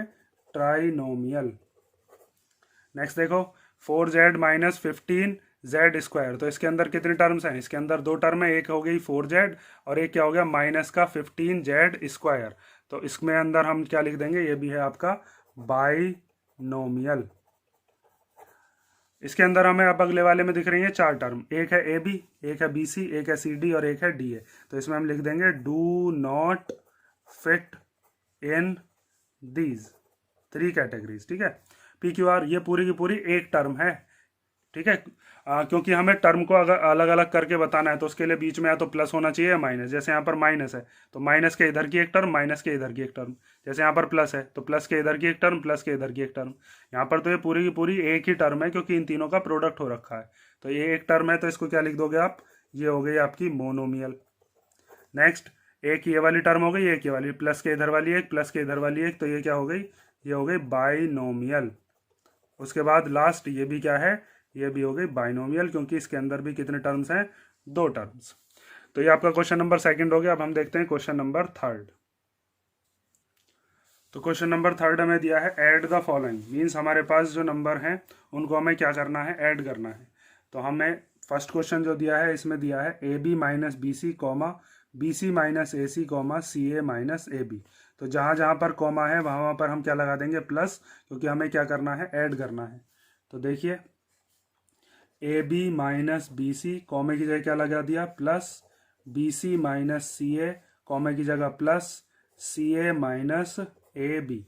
ट्राइनोमियल। नेक्स्ट देखो, 4z माइनस 15z², तो इसके अंदर कितने टर्म्स हैं, इसके अंदर 2 टर्म है, एक हो गई 4z और एक क्या हो गया माइनस का 15z², तो इसमें अंदर हम क्या लिख देंगे, ये भी है आपका बाइनोमियल। इसके अंदर हमें अब अगले वाले में दिख रही है 4 टर्म, एक है ए बी, एक है बी सी, एक है सी डी और एक है डी ए, तो इसमें हम लिख देंगे do not fit in these 3 categories, ठीक है। पी क्यू आर, ये पूरी की पूरी एक टर्म है, ठीक है। क्योंकि हमें टर्म को अगर अलग अलग करके बताना है, तो उसके लिए बीच में या तो प्लस होना चाहिए या माइनस। जैसे यहाँ पर माइनस है, तो माइनस के इधर की एक टर्म, माइनस के इधर की एक टर्म। जैसे यहाँ पर प्लस है, तो प्लस के इधर की एक टर्म, प्लस के इधर की एक टर्म। यहाँ पर तो ये पूरी की पूरी एक ही टर्म है, क्योंकि इन तीनों का प्रोडक्ट हो रखा है। तो ये एक टर्म है, तो इसको क्या लिख दोगे आप, ये हो गई आपकी मोनोमियल। नेक्स्ट, एक ये वाली टर्म हो गई, एक ये वाली, प्लस के इधर वाली एक, प्लस के इधर वाली एक, तो ये क्या हो गई, ये हो गई बाइनोमियल। उसके बाद लास्ट ये भी क्या है, ये भी हो गई बाइनोमियल, क्योंकि इसके अंदर भी कितने टर्म्स हैं, 2 टर्म्स। तो ये आपका क्वेश्चन नंबर 2 हो गया। अब हम देखते हैं क्वेश्चन नंबर 3। तो क्वेश्चन नंबर 3 हमें दिया है ऐड द फॉलोइंग, मीन्स हमारे पास जो नंबर हैं उनको हमें क्या करना है, ऐड करना है। तो हमें फर्स्ट क्वेश्चन जो दिया है, इसमें दिया है a b minus b c comma b c minus a c comma c a minus a b. तो जहाँ जहाँ पर कॉमा है वहाँ पर हम क्या लगा देंगे, प्लस, क्योंकि हमें क्या करना है, ऐड करना है। तो देखिए, a b minus b c, comma की जगह क्या लगा दिया, plus, b c minus c a, comma की जगह plus, c a minus a b,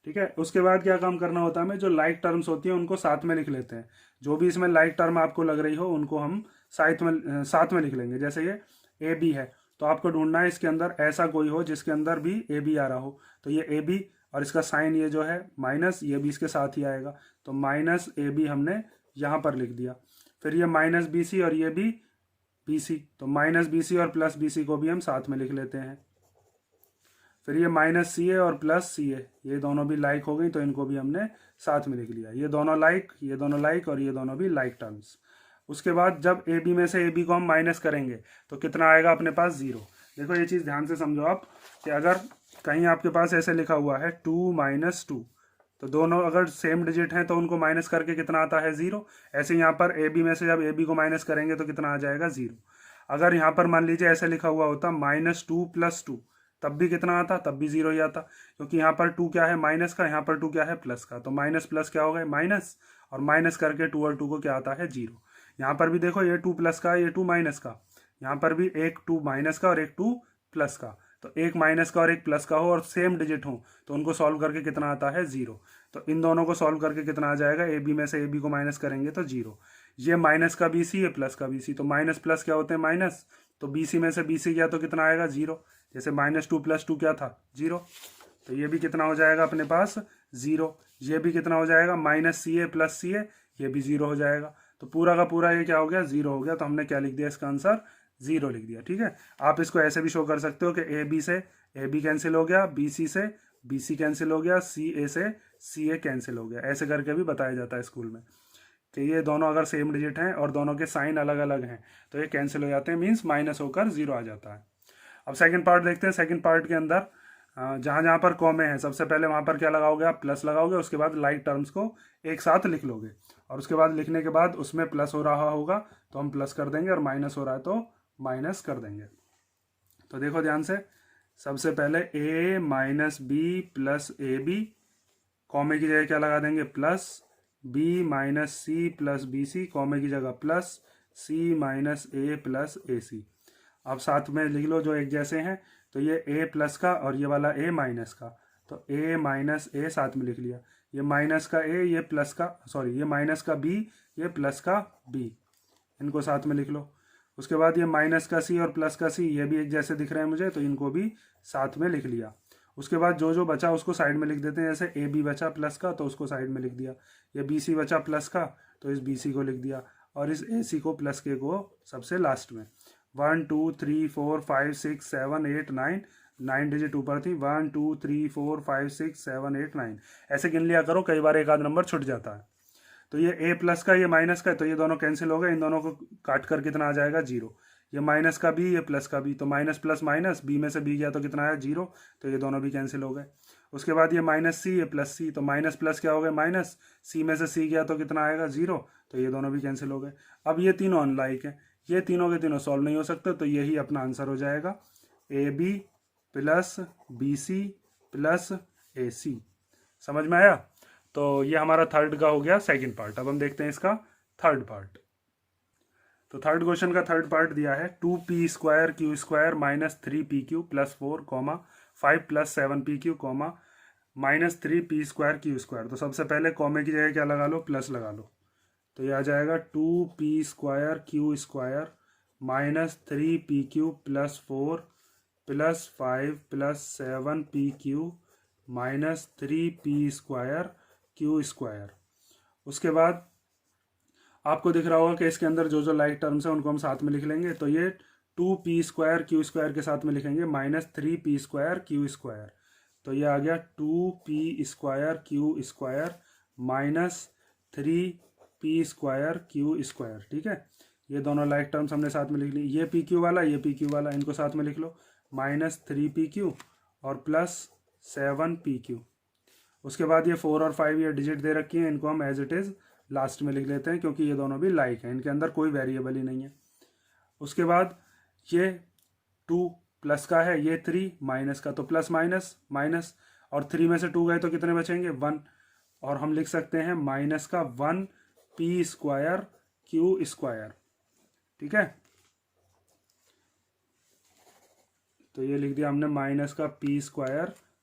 ठीक है। उसके बाद क्या काम करना होता है, हमें जो लाइक टर्म्स होती हैं उनको साथ में लिख लेते हैं। जो भी इसमें लाइक टर्म आपको लग रही हो उनको हम साथ में लिख लेंगे। जैसे ये ए बी है, तो आपको ढूंढना है इसके अंदर ऐसा कोई हो जिसके अंदर भी ए बी आ रहा हो। तो ये ए बी और इसका साइन ये जो है माइनस, ये भी इसके साथ ही आएगा, तो माइनस ए बी हमने यहाँ पर लिख दिया। फिर ये माइनस बी सी और ये भी बी सी, तो माइनस बी सी और प्लस बी सी को भी हम साथ में लिख लेते हैं। फिर ये माइनस सी ए और प्लस सी ए, ये दोनों भी लाइक हो गई, तो इनको भी हमने साथ में लिख लिया। ये दोनों लाइक, ये दोनों लाइक और ये दोनों भी लाइक टर्म्स। उसके बाद जब ए बी में से ए बी को हम माइनस करेंगे तो कितना आएगा अपने पास, 0। देखो ये चीज़ ध्यान से समझो आप, कि अगर कहीं आपके पास ऐसे लिखा हुआ है 2 माइनस 2, तो दोनों अगर सेम डिजिट हैं तो उनको माइनस करके कितना आता है, 0। ऐसे यहाँ पर ए बी में से जब ए बी को माइनस करेंगे तो कितना आ जाएगा, 0। अगर यहाँ पर मान लीजिए ऐसे लिखा हुआ होता -2 + 2, तब भी कितना आता, तब भी 0 ही आता, क्योंकि यहाँ पर 2 क्या है माइनस का, यहाँ पर 2 क्या है प्लस का, तो माइनस प्लस क्या हो गए माइनस, और माइनस करके 2 और 2 को क्या आता है, 0। यहाँ पर भी देखो, ये 2 प्लस का, ये 2 माइनस का, यहाँ पर भी एक 2 माइनस का और एक 2 प्लस का, तो एक माइनस का और एक प्लस का हो और सेम डिजिट हो तो उनको सॉल्व करके कितना आता है, 0। तो इन दोनों को सॉल्व करके कितना आ जाएगा, ए बी में से ए बी को माइनस करेंगे तो 0। ये माइनस का बी सी, ये प्लस का बी सी, तो माइनस प्लस क्या होते हैं माइनस, तो बी सी में से बी सी गया तो कितना आएगा, 0। जैसे -2 + 2 क्या था, 0, तो ये भी कितना हो जाएगा अपने पास, 0। ये भी कितना हो जाएगा, -CA + CA, ये भी 0 हो जाएगा। तो पूरा का पूरा ये क्या हो गया, 0 हो गया। तो हमने क्या लिख दिया, इसका आंसर 0 लिख दिया, ठीक है। आप इसको ऐसे भी शो कर सकते हो कि ए बी से ए बी कैंसिल हो गया, बी सी से बी सी कैंसिल हो गया, सी ए से सी ए कैंसिल हो गया, ऐसे करके भी बताया जाता है स्कूल में। कि ये दोनों अगर सेम डिजिट हैं और दोनों के साइन अलग अलग हैं तो ये कैंसिल हो जाते हैं, मीन्स माइनस होकर जीरो आ जाता है। अब सेकंड पार्ट देखते हैं। सेकंड पार्ट के अंदर जहाँ जहाँ पर कॉमे हैं सबसे पहले वहाँ पर क्या लगाओगे आप, प्लस लगाओगे। उसके बाद लाइक टर्म्स को एक साथ लिख लोगे और उसके बाद लिखने के बाद उसमें प्लस हो रहा होगा तो हम प्लस कर देंगे और माइनस हो रहा है तो माइनस कर देंगे। तो देखो ध्यान से, सबसे पहले a minus b plus a b, comma की जगह क्या लगा देंगे plus, b minus c plus b c, comma की जगह plus, c minus a plus a c. अब साथ में लिख लो जो एक जैसे हैं, तो ये a प्लस का और ये वाला a माइनस का, तो a माइनस ए साथ में लिख लिया। ये माइनस का a, ये प्लस का, सॉरी ये माइनस का b, ये प्लस का b, इनको साथ में लिख लो। उसके बाद ये माइनस का c और प्लस का c, ये भी एक जैसे दिख रहे हैं मुझे, तो इनको भी साथ में लिख लिया। उसके बाद जो जो बचा उसको साइड में लिख देते हैं। जैसे ए बी बचा प्लस का तो उसको साइड में लिख दिया, ये बी सी बचा प्लस का तो इस बी सी को लिख दिया, और इस ए सी को प्लस के को सबसे लास्ट में। 1 2 3 4 5 6 7 8 9, 9 डिजिट ऊपर थी, 1 2 3 4 5 6 7 8 9, ऐसे गिन लिया करो, कई बार एक आध नंबर छुट जाता है। तो ये ए प्लस का ये माइनस का, तो ये दोनों कैंसिल हो गए, इन दोनों को काट कर कितना आ जाएगा जीरो। ये माइनस का बी, ये प्लस का बी, तो माइनस प्लस माइनस, बी में से बी गया तो कितना आया जीरो, तो ये दोनों भी कैंसिल हो गए। उसके बाद ये माइनस सी, ये प्लस सी, तो माइनस प्लस क्या हो गए माइनस, सी में से सी गया तो कितना आएगा जीरो, तो ये दोनों भी कैंसिल हो गए। अब ये तीनों अनलाइक है, ये तीनों के तीनों सॉल्व नहीं हो सकते, तो यही अपना आंसर हो जाएगा a b plus b c plus a c. समझ में आया? तो ये हमारा थर्ड का हो गया सेकंड पार्ट। अब हम देखते हैं इसका थर्ड पार्ट। तो थर्ड क्वेश्चन का थर्ड पार्ट दिया है 2p² q² minus 3pq plus 4 comma 5 plus 7pq comma minus 3p² q²। तो सबसे पहले कॉमे की जगह क्या लगा लो, प्लस लगा लो, तो ये आ जाएगा 2p² q² minus 3pq plus 4 plus 5 plus 7pq minus 3p² q²। उसके बाद आपको दिख रहा होगा कि इसके अंदर जो जो लाइक टर्म्स हैं उनको हम साथ में लिख लेंगे। तो ये 2p² q² के साथ में लिखेंगे माइनस 3p² q²। तो ये आ गया 2p² q² minus 3p² q²। ठीक है, ये दोनों लाइक टर्म्स हमने साथ में लिख ली। ये pq वाला, ये pq वाला, इनको साथ में लिख लो, माइनस 3pq और प्लस 7pq। उसके बाद ये 4 और 5 ये डिजिट दे रखी हैं, इनको हम एज इट इज़ लास्ट में लिख लेते हैं क्योंकि ये दोनों भी लाइक हैं, इनके अंदर कोई वेरिएबल ही नहीं है। उसके बाद ये 2 प्लस का है, ये 3 माइनस का, तो प्लस माइनस माइनस, और 3 में से 2 गए तो कितने बचेंगे 1, और हम लिख सकते हैं माइनस का 1p² q²। ठीक है, तो ये लिख दिया हमने माइनस का p²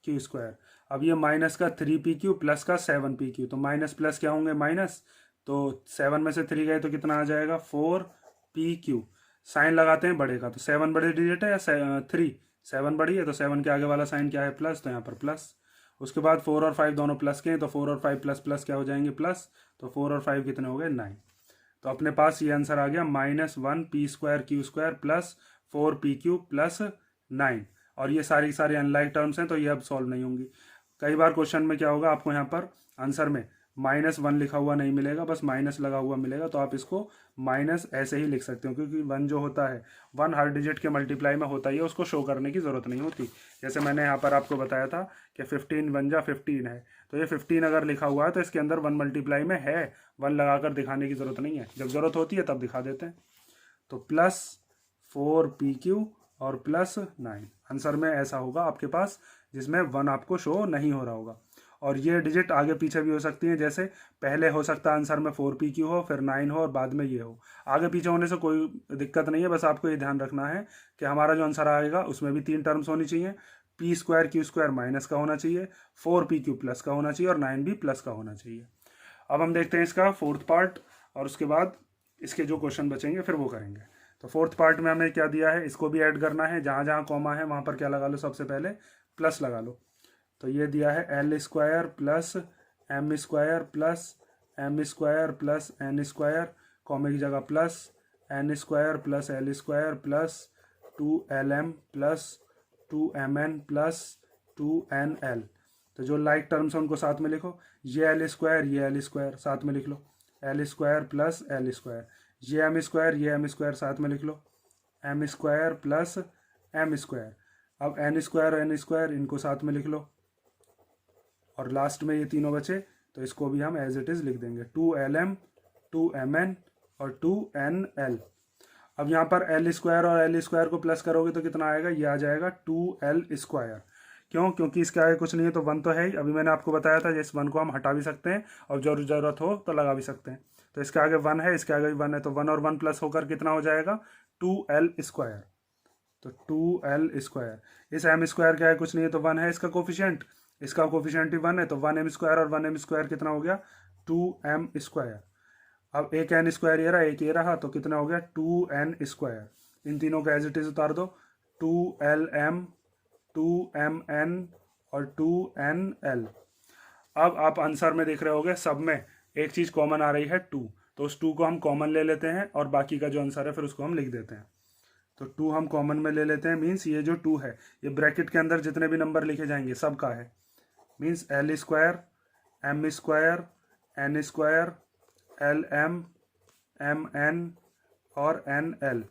q²। अब ये माइनस का 3pq प्लस का 7pq, तो माइनस प्लस क्या होंगे माइनस, तो 7 में से 3 गए तो कितना आ जाएगा 4pq। साइन लगाते हैं बड़े का, तो 7 बड़े डिजिट है या 3, 7 बड़ी है तो 7 के आगे वाला साइन क्या है प्लस, तो यहाँ पर प्लस। उसके बाद 4 और 5 दोनों प्लस के हैं, तो 4 और 5 प्लस प्लस क्या हो जाएंगे प्लस, तो 4 और 5 कितने हो गए 9। तो अपने पास ये आंसर आ गया minus 1p² q² plus 4pq plus 9। और ये सारी सारी अनलाइक टर्म्स हैं तो ये अब सॉल्व नहीं होंगी। कई बार क्वेश्चन में क्या होगा, आपको यहाँ पर आंसर में -1 लिखा हुआ नहीं मिलेगा, बस माइनस लगा हुआ मिलेगा, तो आप इसको माइनस ऐसे ही लिख सकते हो क्योंकि 1 जो होता है 1 हर डिजिट के मल्टीप्लाई में होता ही है, उसको शो करने की ज़रूरत नहीं होती। जैसे मैंने यहाँ पर आपको बताया था कि 15 1 जा 15 है, तो ये 15 अगर लिखा हुआ है तो इसके अंदर 1 मल्टीप्लाई में है, 1 लगाकर दिखाने की ज़रूरत नहीं है, जब ज़रूरत होती है तब दिखा देते हैं। तो प्लस 4pq और प्लस 9 आंसर में ऐसा होगा आपके पास जिसमें 1 आपको शो नहीं हो रहा होगा। और ये डिजिट आगे पीछे भी हो सकती हैं, जैसे पहले हो सकता है आंसर में 4pq हो, फिर 9 हो और बाद में ये हो। आगे पीछे होने से कोई दिक्कत नहीं है, बस आपको ये ध्यान रखना है कि हमारा जो आंसर आएगा उसमें भी 3 टर्म्स होनी चाहिए, p² q² माइनस का होना चाहिए, 4pq प्लस का होना चाहिए और 9 भी प्लस का होना चाहिए। अब हम देखते हैं इसका फोर्थ पार्ट, और उसके बाद इसके जो क्वेश्चन बचेंगे फिर वो करेंगे। तो फोर्थ पार्ट में हमें क्या दिया है, इसको भी ऐड करना है, जहाँ जहाँ कॉमा है वहाँ पर क्या लगा लो, सबसे पहले प्लस लगा लो। तो ये दिया है l² plus m² plus m² plus n², कॉमे की जगह plus n² plus l² plus 2lm plus 2mn plus 2nl। तो जो लाइक टर्म्स हैं उनको साथ में लिखो, ये l² ये l² साथ में लिख लो। L square plus l square, ये एम स्क्वायर ये एम स्क्वायर साथ में लिख लो, m square plus m square. अब एन स्क्वायर और एन स्क्वायर इनको साथ में लिख लो, और लास्ट में ये तीनों बचे तो इसको भी हम एज इट इज़ लिख देंगे, 2LM 2MN और 2NL। अब यहाँ पर एल स्क्वायर और एल स्क्वायर को प्लस करोगे तो कितना आएगा, ये आ जाएगा 2L स्क्वायर। क्यों? क्योंकि इसके आगे कुछ नहीं है तो वन तो है ही। अभी मैंने आपको बताया था इस वन को हम हटा भी सकते हैं और जो ज़रूरत हो तो लगा भी सकते हैं। तो इसके आगे वन है, इसके आगे भी वन है, तो वन और वन प्लस होकर कितना हो जाएगा, 2L स्क्वायर। तो 2L स्क्वायर, इस एम स्क्वायर के आगे कुछ नहीं है तो वन है इसका कोफिशिएंट, इसका कोफिशिएंट भी वन है, तो 1M स्क्वायर और 1M स्क्वायर कितना हो गया, 2M स्क्वायर। अब एक एन स्क्वायर ये रहा, एक ये रहा, तो कितना हो गया, 2N स्क्वायर। इन तीनों को एज इट इज उतार दो, 2LM 2MN और 2NL। अब आप आंसर में देख रहे होगे सब में एक चीज़ कॉमन आ रही है 2, तो उस 2 को हम कॉमन ले लेते हैं और बाकी का जो आंसर है फिर उसको हम लिख देते हैं। तो 2 हम कॉमन में ले लेते हैं, मीन्स ये जो 2 है ये ब्रैकेट के अंदर जितने भी नंबर लिखे जाएंगे सब का है, means L square M square N square LM MN और NL,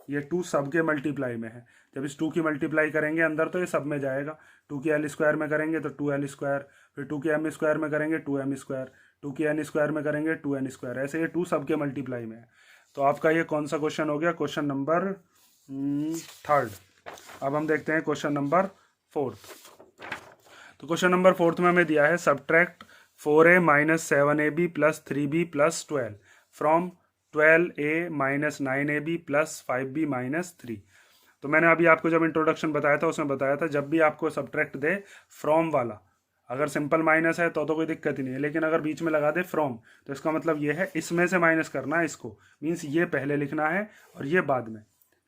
ये 2 सब के मल्टीप्लाई में है। जब इस 2 की मल्टीप्लाई करेंगे अंदर तो ये सब में जाएगा, 2 की L स्क्वायर में करेंगे तो 2L स्क्वायर, फिर 2 की M स्क्वायर में करेंगे 2M स्क्वायर, 2 की N स्क्वायर में करेंगे 2N स्क्वायर, ऐसे ये 2 सब के मल्टीप्लाई में है। तो आपका ये कौन सा क्वेश्चन हो गया, क्वेश्चन नंबर 3rd। अब हम देखते हैं क्वेश्चन नंबर 4th। तो क्वेश्चन नंबर 4th में हमें दिया है subtract 4A minus 7AB plus 3B plus 12 from 12A minus 9AB plus 5B minus 3। तो मैंने अभी आपको जब इंट्रोडक्शन बताया था उसमें बताया था जब भी आपको सब्ट्रैक्ट दे फ्रॉम वाला, अगर सिंपल माइनस है तो कोई दिक्कत ही नहीं है, लेकिन अगर बीच में लगा दे फ्रॉम तो इसका मतलब ये है इसमें से माइनस करना है इसको, मीन्स ये पहले लिखना है और ये बाद में।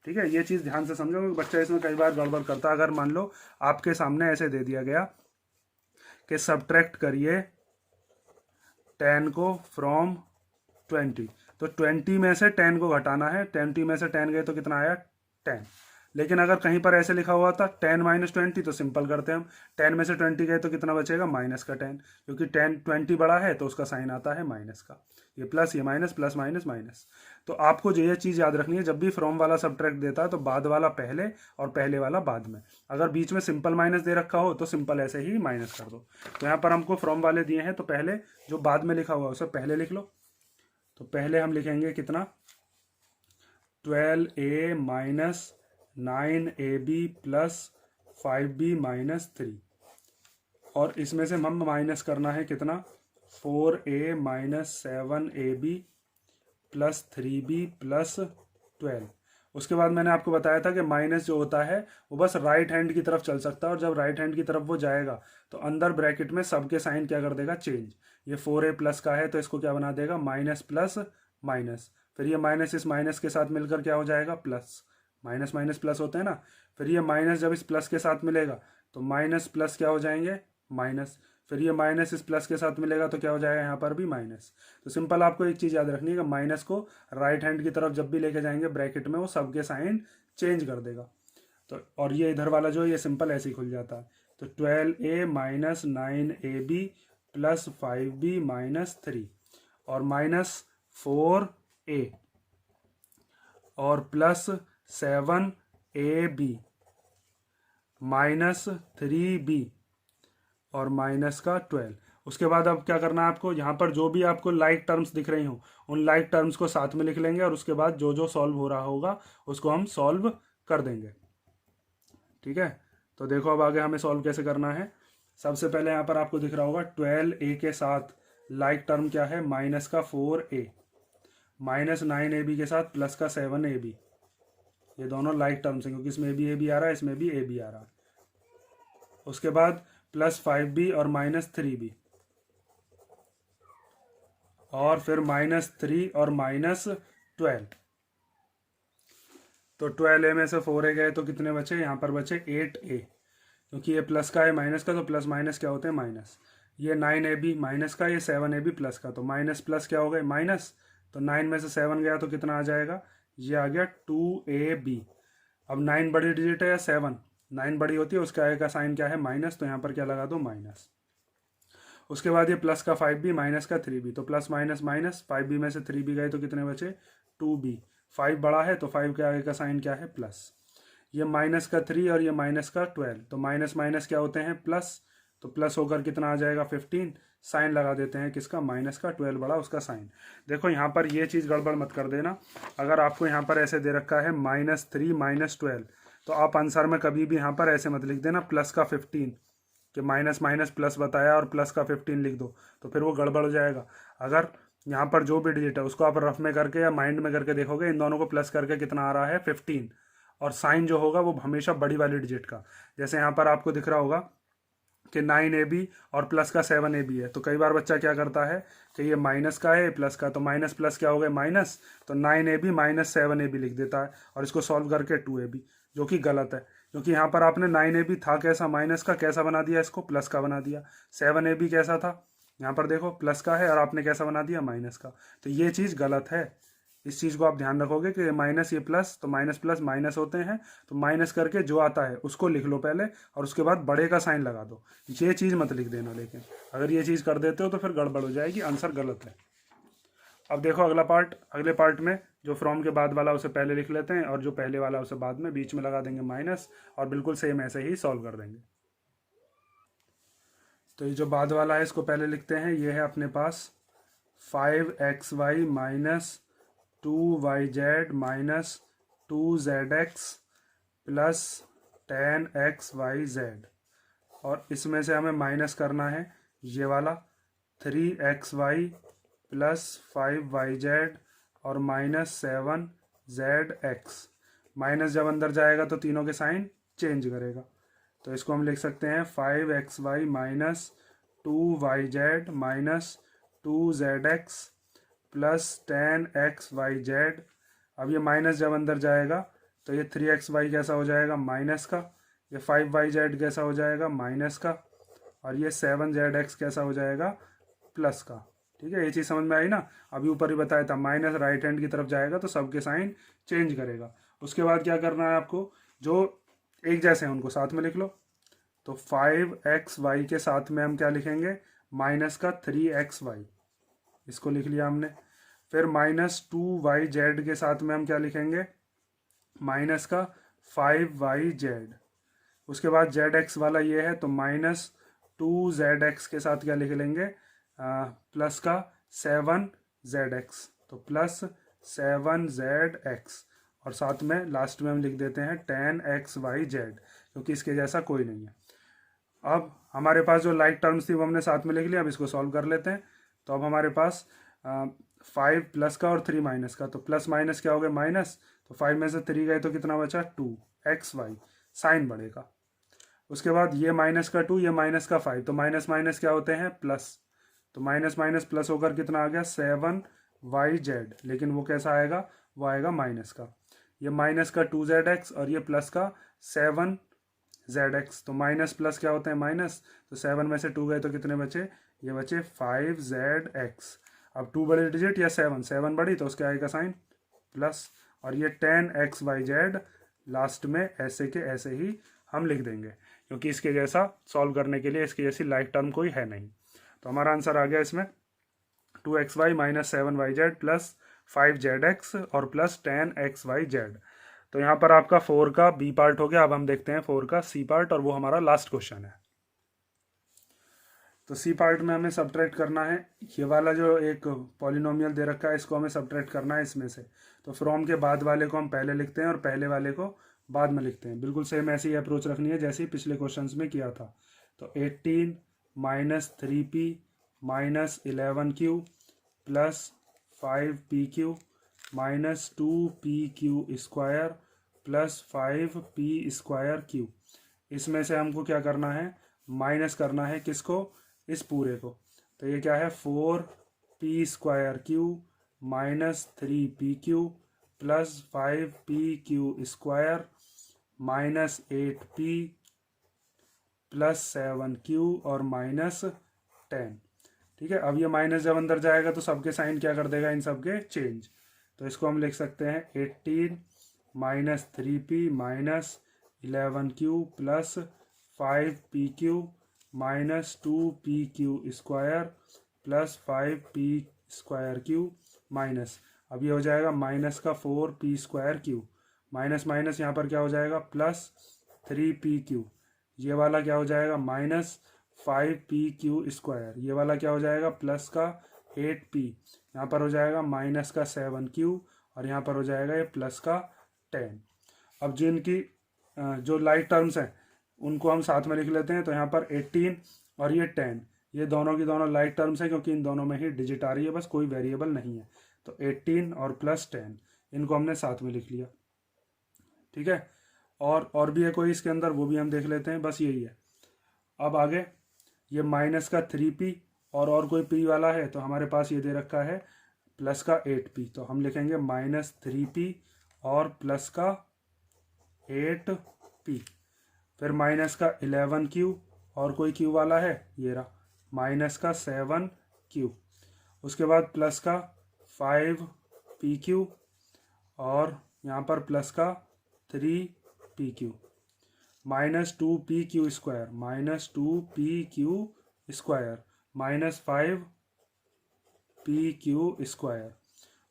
ठीक है, ये चीज़ ध्यान से समझो क्योंकि बच्चा इसमें कई बार गड़बड़ करता है। अगर मान लो आपके सामने ऐसे दे दिया गया कि सब्ट्रैक्ट करिए 10 को फ्रॉम 20, तो 20 में से 10 को घटाना है, 20 में से 10 गए तो कितना आया 10। लेकिन अगर कहीं पर ऐसे लिखा हुआ था 10 माइनस 20 तो सिंपल करते हैं हम, 10 में से 20 गए तो कितना बचेगा माइनस का 10, क्योंकि 20 बड़ा है तो उसका साइन आता है माइनस का, ये प्लस ये माइनस प्लस माइनस माइनस। तो आपको जो ये चीज़ याद रखनी है, जब भी फ्रॉम वाला सब्ट्रैक्ट देता है तो बाद वाला पहले और पहले वाला बाद में। अगर बीच में सिंपल माइनस दे रखा हो तो सिंपल ऐसे ही माइनस कर दो। तो यहाँ पर हमको फ्रॉम वाले दिए हैं तो पहले जो बाद में लिखा हुआ उसे पहले लिख लो। तो पहले हम लिखेंगे कितना, 12A minus 9AB plus 5B minus 3, और इसमें से हम माइनस करना है कितना, 4A minus 7AB plus 3B plus 12। उसके बाद मैंने आपको बताया था कि माइनस जो होता है वो बस राइट हैंड की तरफ चल सकता है, और जब राइट हैंड की तरफ वो जाएगा तो अंदर ब्रैकेट में सबके साइन क्या कर देगा, चेंज। ये 4A प्लस का है तो इसको क्या बना देगा, माइनस प्लस माइनस, फिर ये माइनस इस माइनस के साथ मिलकर क्या हो जाएगा, प्लस। माइनस माइनस प्लस होते हैं ना, फिर ये माइनस जब इस प्लस के साथ मिलेगा तो माइनस प्लस क्या हो जाएंगे, माइनस, फिर ये माइनस इस प्लस के साथ मिलेगा तो क्या हो जाएगा यहाँ पर भी माइनस। तो सिंपल आपको एक चीज़ याद रखनी है कि माइनस को राइट हैंड की तरफ जब भी लेके जाएंगे ब्रैकेट में वो सबके साइन चेंज कर देगा। तो और ये इधर वाला जो ये सिंपल ऐसे ही खुल जाता है। तो 12A minus 9AB plus 5B minus 3 और माइनस 4A और प्लस 7AB माइनस 3B और माइनस का 12। उसके बाद अब क्या करना है आपको, यहाँ पर जो भी आपको लाइक टर्म्स दिख रही हो उन लाइक टर्म्स को साथ में लिख लेंगे और उसके बाद जो जो सॉल्व हो रहा होगा उसको हम सॉल्व कर देंगे। ठीक है, तो देखो अब आगे हमें सॉल्व कैसे करना है। सबसे पहले यहाँ पर आपको दिख रहा होगा 12A के साथ लाइक टर्म क्या है, माइनस का 4A, माइनस 9AB के साथ प्लस का 7AB, ये दोनों लाइक टर्म्स हैं क्योंकि इसमें भी AB आ रहा है इसमें भी AB आ रहा है। उसके बाद प्लस 5B और माइनस 3B, और फिर माइनस 3 और माइनस 12। तो 12A में से 4A गए तो कितने बचे, यहाँ पर बचे 8A, क्योंकि ये प्लस का है माइनस का तो प्लस माइनस क्या होते हैं माइनस। ये 9AB माइनस का, ये 7AB प्लस का, तो माइनस प्लस क्या हो गए माइनस, तो 9 में से 7 गया तो कितना आ जाएगा, ये आ गया 2AB। अब 9 बड़ी डिजिट है या 7, 9 बड़ी होती है उसके आगे का साइन क्या है माइनस, तो यहाँ पर क्या लगा दो माइनस। उसके बाद ये प्लस का 5b माइनस का 3b, तो प्लस माइनस माइनस, 5b में से 3b गए तो कितने बचे 2b। 5 बड़ा है तो 5 के आगे का साइन क्या है प्लस। ये माइनस का 3 और ये माइनस का 12, तो माइनस माइनस क्या होते हैं प्लस, तो प्लस होकर कितना आ जाएगा 15। साइन लगा देते हैं किसका, माइनस का, 12 बड़ा उसका साइन। देखो यहाँ पर ये चीज़ गड़बड़ मत कर देना। अगर आपको यहाँ पर ऐसे दे रखा है -3 -12, तो आप आंसर में कभी भी यहाँ पर ऐसे मत लिख देना प्लस का 15, कि माइनस माइनस प्लस बताया और प्लस का 15 लिख दो, तो फिर वो गड़बड़ हो जाएगा। अगर यहाँ पर जो भी डिजिट है उसको आप रफ में करके या माइंड में करके देखोगे, इन दोनों को प्लस करके कितना आ रहा है 15, और साइन जो होगा वो हमेशा बड़ी वाली डिजिट का। जैसे यहाँ पर आपको दिख रहा होगा कि 9ab और प्लस का 7ab है, तो कई बार बच्चा क्या करता है कि ये माइनस का है प्लस का, तो माइनस प्लस क्या हो गया माइनस, तो 9ab माइनस 7ab लिख देता है और इसको सॉल्व करके 2ab, जो कि गलत है, क्योंकि यहाँ पर आपने 9ab था कैसा माइनस का, कैसा बना दिया इसको प्लस का बना दिया। 7ab कैसा था, यहाँ पर देखो प्लस का है और आपने कैसा बना दिया माइनस का, तो ये चीज़ गलत है। इस चीज़ को आप ध्यान रखोगे कि माइनस ये प्लस, तो माइनस प्लस माइनस होते हैं, तो माइनस करके जो आता है उसको लिख लो पहले और उसके बाद बड़े का साइन लगा दो। ये चीज़ मत लिख देना, लेकिन अगर ये चीज़ कर देते हो तो फिर गड़बड़ हो जाएगी, आंसर गलत है। अब देखो अगला पार्ट, अगले पार्ट में जो फ्रॉम के बाद वाला उसे पहले लिख लेते हैं और जो पहले वाला उसे बाद में, बीच में लगा देंगे माइनस और बिल्कुल सेम ऐसे ही सॉल्व कर देंगे। तो ये जो बाद वाला है इसको पहले लिखते हैं। ये है अपने पास 5xy minus 2yz minus 2zx plus 10xyz, और इसमें से हमें माइनस करना है ये वाला 3xy प्लस 5yz और माइनस 7zx। माइनस जब अंदर जाएगा तो तीनों के साइन चेंज करेगा, तो इसको हम लिख सकते हैं 5xy minus 2yz minus 2zx plus 10xyz। अब ये माइनस जब अंदर जाएगा तो ये 3xy कैसा हो जाएगा माइनस का, ये 5yz कैसा हो जाएगा माइनस का, और ये 7zx कैसा हो जाएगा प्लस का। ठीक है, ये चीज़ समझ में आई ना। अभी ऊपर ही बताया था माइनस राइट हैंड की तरफ जाएगा तो सबके साइन चेंज करेगा। उसके बाद क्या करना है आपको, जो एक जैसे हैं उनको साथ में लिख लो। तो 5xy के साथ में हम क्या लिखेंगे माइनस का 3xy, इसको लिख लिया हमने। फिर माइनस 2yz के साथ में हम क्या लिखेंगे माइनस का 5yz। उसके बाद zx वाला ये है तो माइनस 2zx के साथ क्या लिख लेंगे प्लस का 7zx, तो प्लस 7zx, और साथ में लास्ट में हम लिख देते हैं 10xyz, क्योंकि इसके जैसा कोई नहीं है। अब हमारे पास जो लाइक टर्म्स थी वो हमने साथ में लिख लिया। अब इसको सॉल्व कर लेते हैं। तो अब हमारे पास 5 प्लस का और 3 माइनस का, तो प्लस माइनस क्या हो गया माइनस, तो 5 में से 3 गए तो कितना बचा 2xy, साइन बढ़ेगा। उसके बाद ये माइनस का 2, ये माइनस का 5, तो माइनस माइनस क्या होते हैं प्लस, तो माइनस माइनस प्लस होकर कितना आ गया 7yz, लेकिन वो कैसा आएगा, वो आएगा माइनस का। ये माइनस का 2zx और ये प्लस का 7zx, तो माइनस प्लस क्या होते हैं माइनस, तो 7 में से 2 गए तो कितने बचे, ये बचे 5zx। अब 2 बड़े डिजिट या 7 बड़ी, तो उसके आएगा साइन प्लस, और ये 10xyz लास्ट में ऐसे के ऐसे ही हम लिख देंगे, क्योंकि इसके जैसा सॉल्व करने के लिए इसकी जैसी लाइक टर्म कोई है नहीं। तो हमारा आंसर आ गया इसमें 2xy minus 7yz plus 5zx और प्लस 10xyz। तो यहाँ पर आपका 4 का बी पार्ट हो गया। अब हम देखते हैं 4 का सी पार्ट, और वो हमारा लास्ट क्वेश्चन है। तो सी पार्ट में हमें सब्ट्रैक्ट करना है ये वाला जो एक पॉलिनोमियल दे रखा है, इसको हमें सब्ट्रैक्ट करना है इसमें से। तो फ्रॉम के बाद वाले को हम पहले लिखते हैं और पहले वाले को बाद में लिखते हैं। बिल्कुल सेम ऐसी अप्रोच रखनी है जैसे ही पिछले क्वेश्चंस में किया था। तो 18 minus 3p minus 11q plus 5pq minus 2pq square plus 5p square q। इसमें से हमको क्या करना है, माइनस करना है किसको, इस पूरे को। तो ये क्या है 4p square q minus 3pq plus 5pq square minus 8p plus 7q और माइनस 10। ठीक है, अब ये माइनस जब अंदर जाएगा तो सबके साइन क्या कर देगा, इन सबके चेंज। तो इसको हम लिख सकते हैं 18 minus 3p minus 11q plus 5pq minus 2pq² plus 5p² minus, अब ये हो जाएगा माइनस का 4p², माइनस माइनस यहाँ पर क्या हो जाएगा प्लस 3pq, ये वाला क्या हो जाएगा माइनस 5pq², ये वाला क्या हो जाएगा प्लस का 8p, यहाँ पर हो जाएगा माइनस का 7q, और यहाँ पर हो जाएगा ये प्लस का 10। अब जिनकी जो लाइक टर्म्स हैं उनको हम साथ में लिख लेते हैं। तो यहाँ पर 18 और ये 10, ये दोनों की दोनों लाइक टर्म्स हैं क्योंकि इन दोनों में ही डिजिट आ रही है, बस कोई वेरिएबल नहीं है। तो 18 और प्लस 10 इनको हमने साथ में लिख लिया, ठीक है। और भी है कोई इसके अंदर, वो भी हम देख लेते हैं, बस यही है। अब आगे ये माइनस का 3p और कोई p वाला है, तो हमारे पास ये दे रखा है प्लस का 8p, तो हम लिखेंगे माइनस 3p और प्लस का 8p। फिर माइनस का 11q और कोई q वाला है, ये रहा माइनस का 7q। उसके बाद प्लस का 5pq और यहाँ पर प्लस का 3pq, minus 2pq², minus 2pq² minus 5pq²।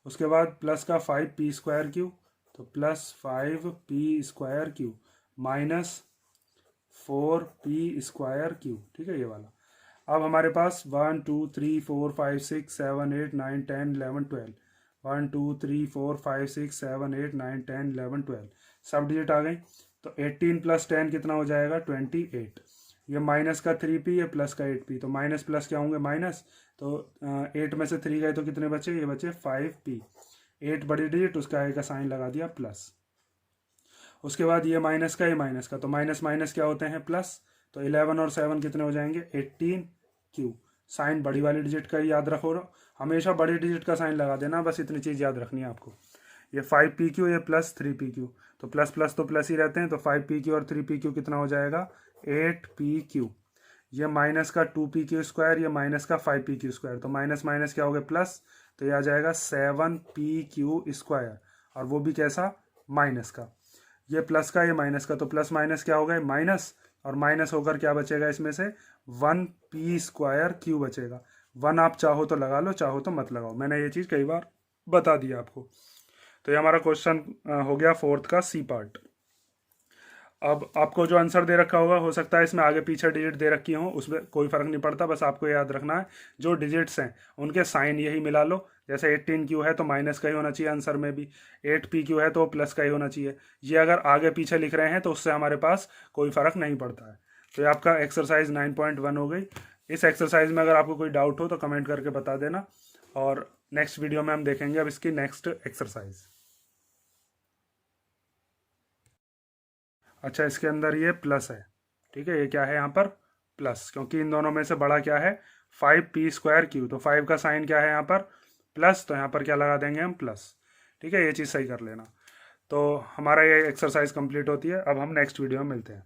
उसके बाद प्लस का 5p²q, तो प्लस 5p²q माइनस 4p²q, ठीक है ये वाला। अब हमारे पास 1 2 3 4 5 6 7 8 9 10 11 12, 1 2 3 4 5 6 7 8 9 10 11 12 सब डिजिट आ गई। तो 18 प्लस 10 कितना हो जाएगा 28। ये माइनस का 3p, ये प्लस का 8p, तो माइनस प्लस क्या होंगे माइनस, तो 8 में से 3 गए तो कितने बचे, ये बचे 5p। 8 बड़ी डिजिट, उसका आगे का साइन लगा दिया प्लस। उसके बाद ये माइनस का, ये माइनस का, तो माइनस माइनस क्या होते हैं प्लस, तो 11 और 7 कितने हो जाएंगे 18q। साइन बड़ी वाली डिजिट का ही याद रखो, हमेशा बड़ी डिजिट का साइन लगा देना, बस इतनी चीज़ याद रखनी है आपको। ये 5pq, ये प्लस 3pq, तो प्लस प्लस तो प्लस ही रहते हैं, तो 5pq और 3pq कितना हो जाएगा 8pq। ये माइनस का 2pq², ये माइनस का 5pq², तो माइनस माइनस क्या हो गया प्लस, तो ये आ जाएगा 7pq², और वो भी कैसा माइनस का। ये प्लस का, ये माइनस का, तो प्लस माइनस क्या हो गए माइनस, और माइनस होकर क्या बचेगा इसमें से 1p²q बचेगा। 1 आप चाहो तो लगा लो, चाहो तो मत लगाओ, मैंने ये चीज़ कई बार बता दिया आपको। तो ये हमारा क्वेश्चन हो गया 4th का सी पार्ट। अब आपको जो आंसर दे रखा होगा, हो सकता है इसमें आगे पीछे डिजिट दे रखी हो, उसमें कोई फ़र्क नहीं पड़ता, बस आपको याद रखना है जो डिजिट्स हैं उनके साइन यही मिला लो। जैसे 18q है तो माइनस का ही होना चाहिए आंसर में भी, 8pq है तो प्लस का ही होना चाहिए। ये अगर आगे पीछे लिख रहे हैं तो उससे हमारे पास कोई फ़र्क नहीं पड़ता है। तो ये आपका एक्सरसाइज 9.1 हो गई। इस एक्सरसाइज में अगर आपको कोई डाउट हो तो कमेंट करके बता देना, और नेक्स्ट वीडियो में हम देखेंगे अब इसकी नेक्स्ट एक्सरसाइज। अच्छा, इसके अंदर ये प्लस है, ठीक है, ये क्या है यहाँ पर प्लस, क्योंकि इन दोनों में से बड़ा क्या है 5p²q, तो 5 का साइन क्या है यहाँ पर प्लस, तो यहाँ पर क्या लगा देंगे हम प्लस, ठीक है। ये चीज़ सही कर लेना। तो हमारा ये एक्सरसाइज कंप्लीट होती है। अब हम नेक्स्ट वीडियो में मिलते हैं।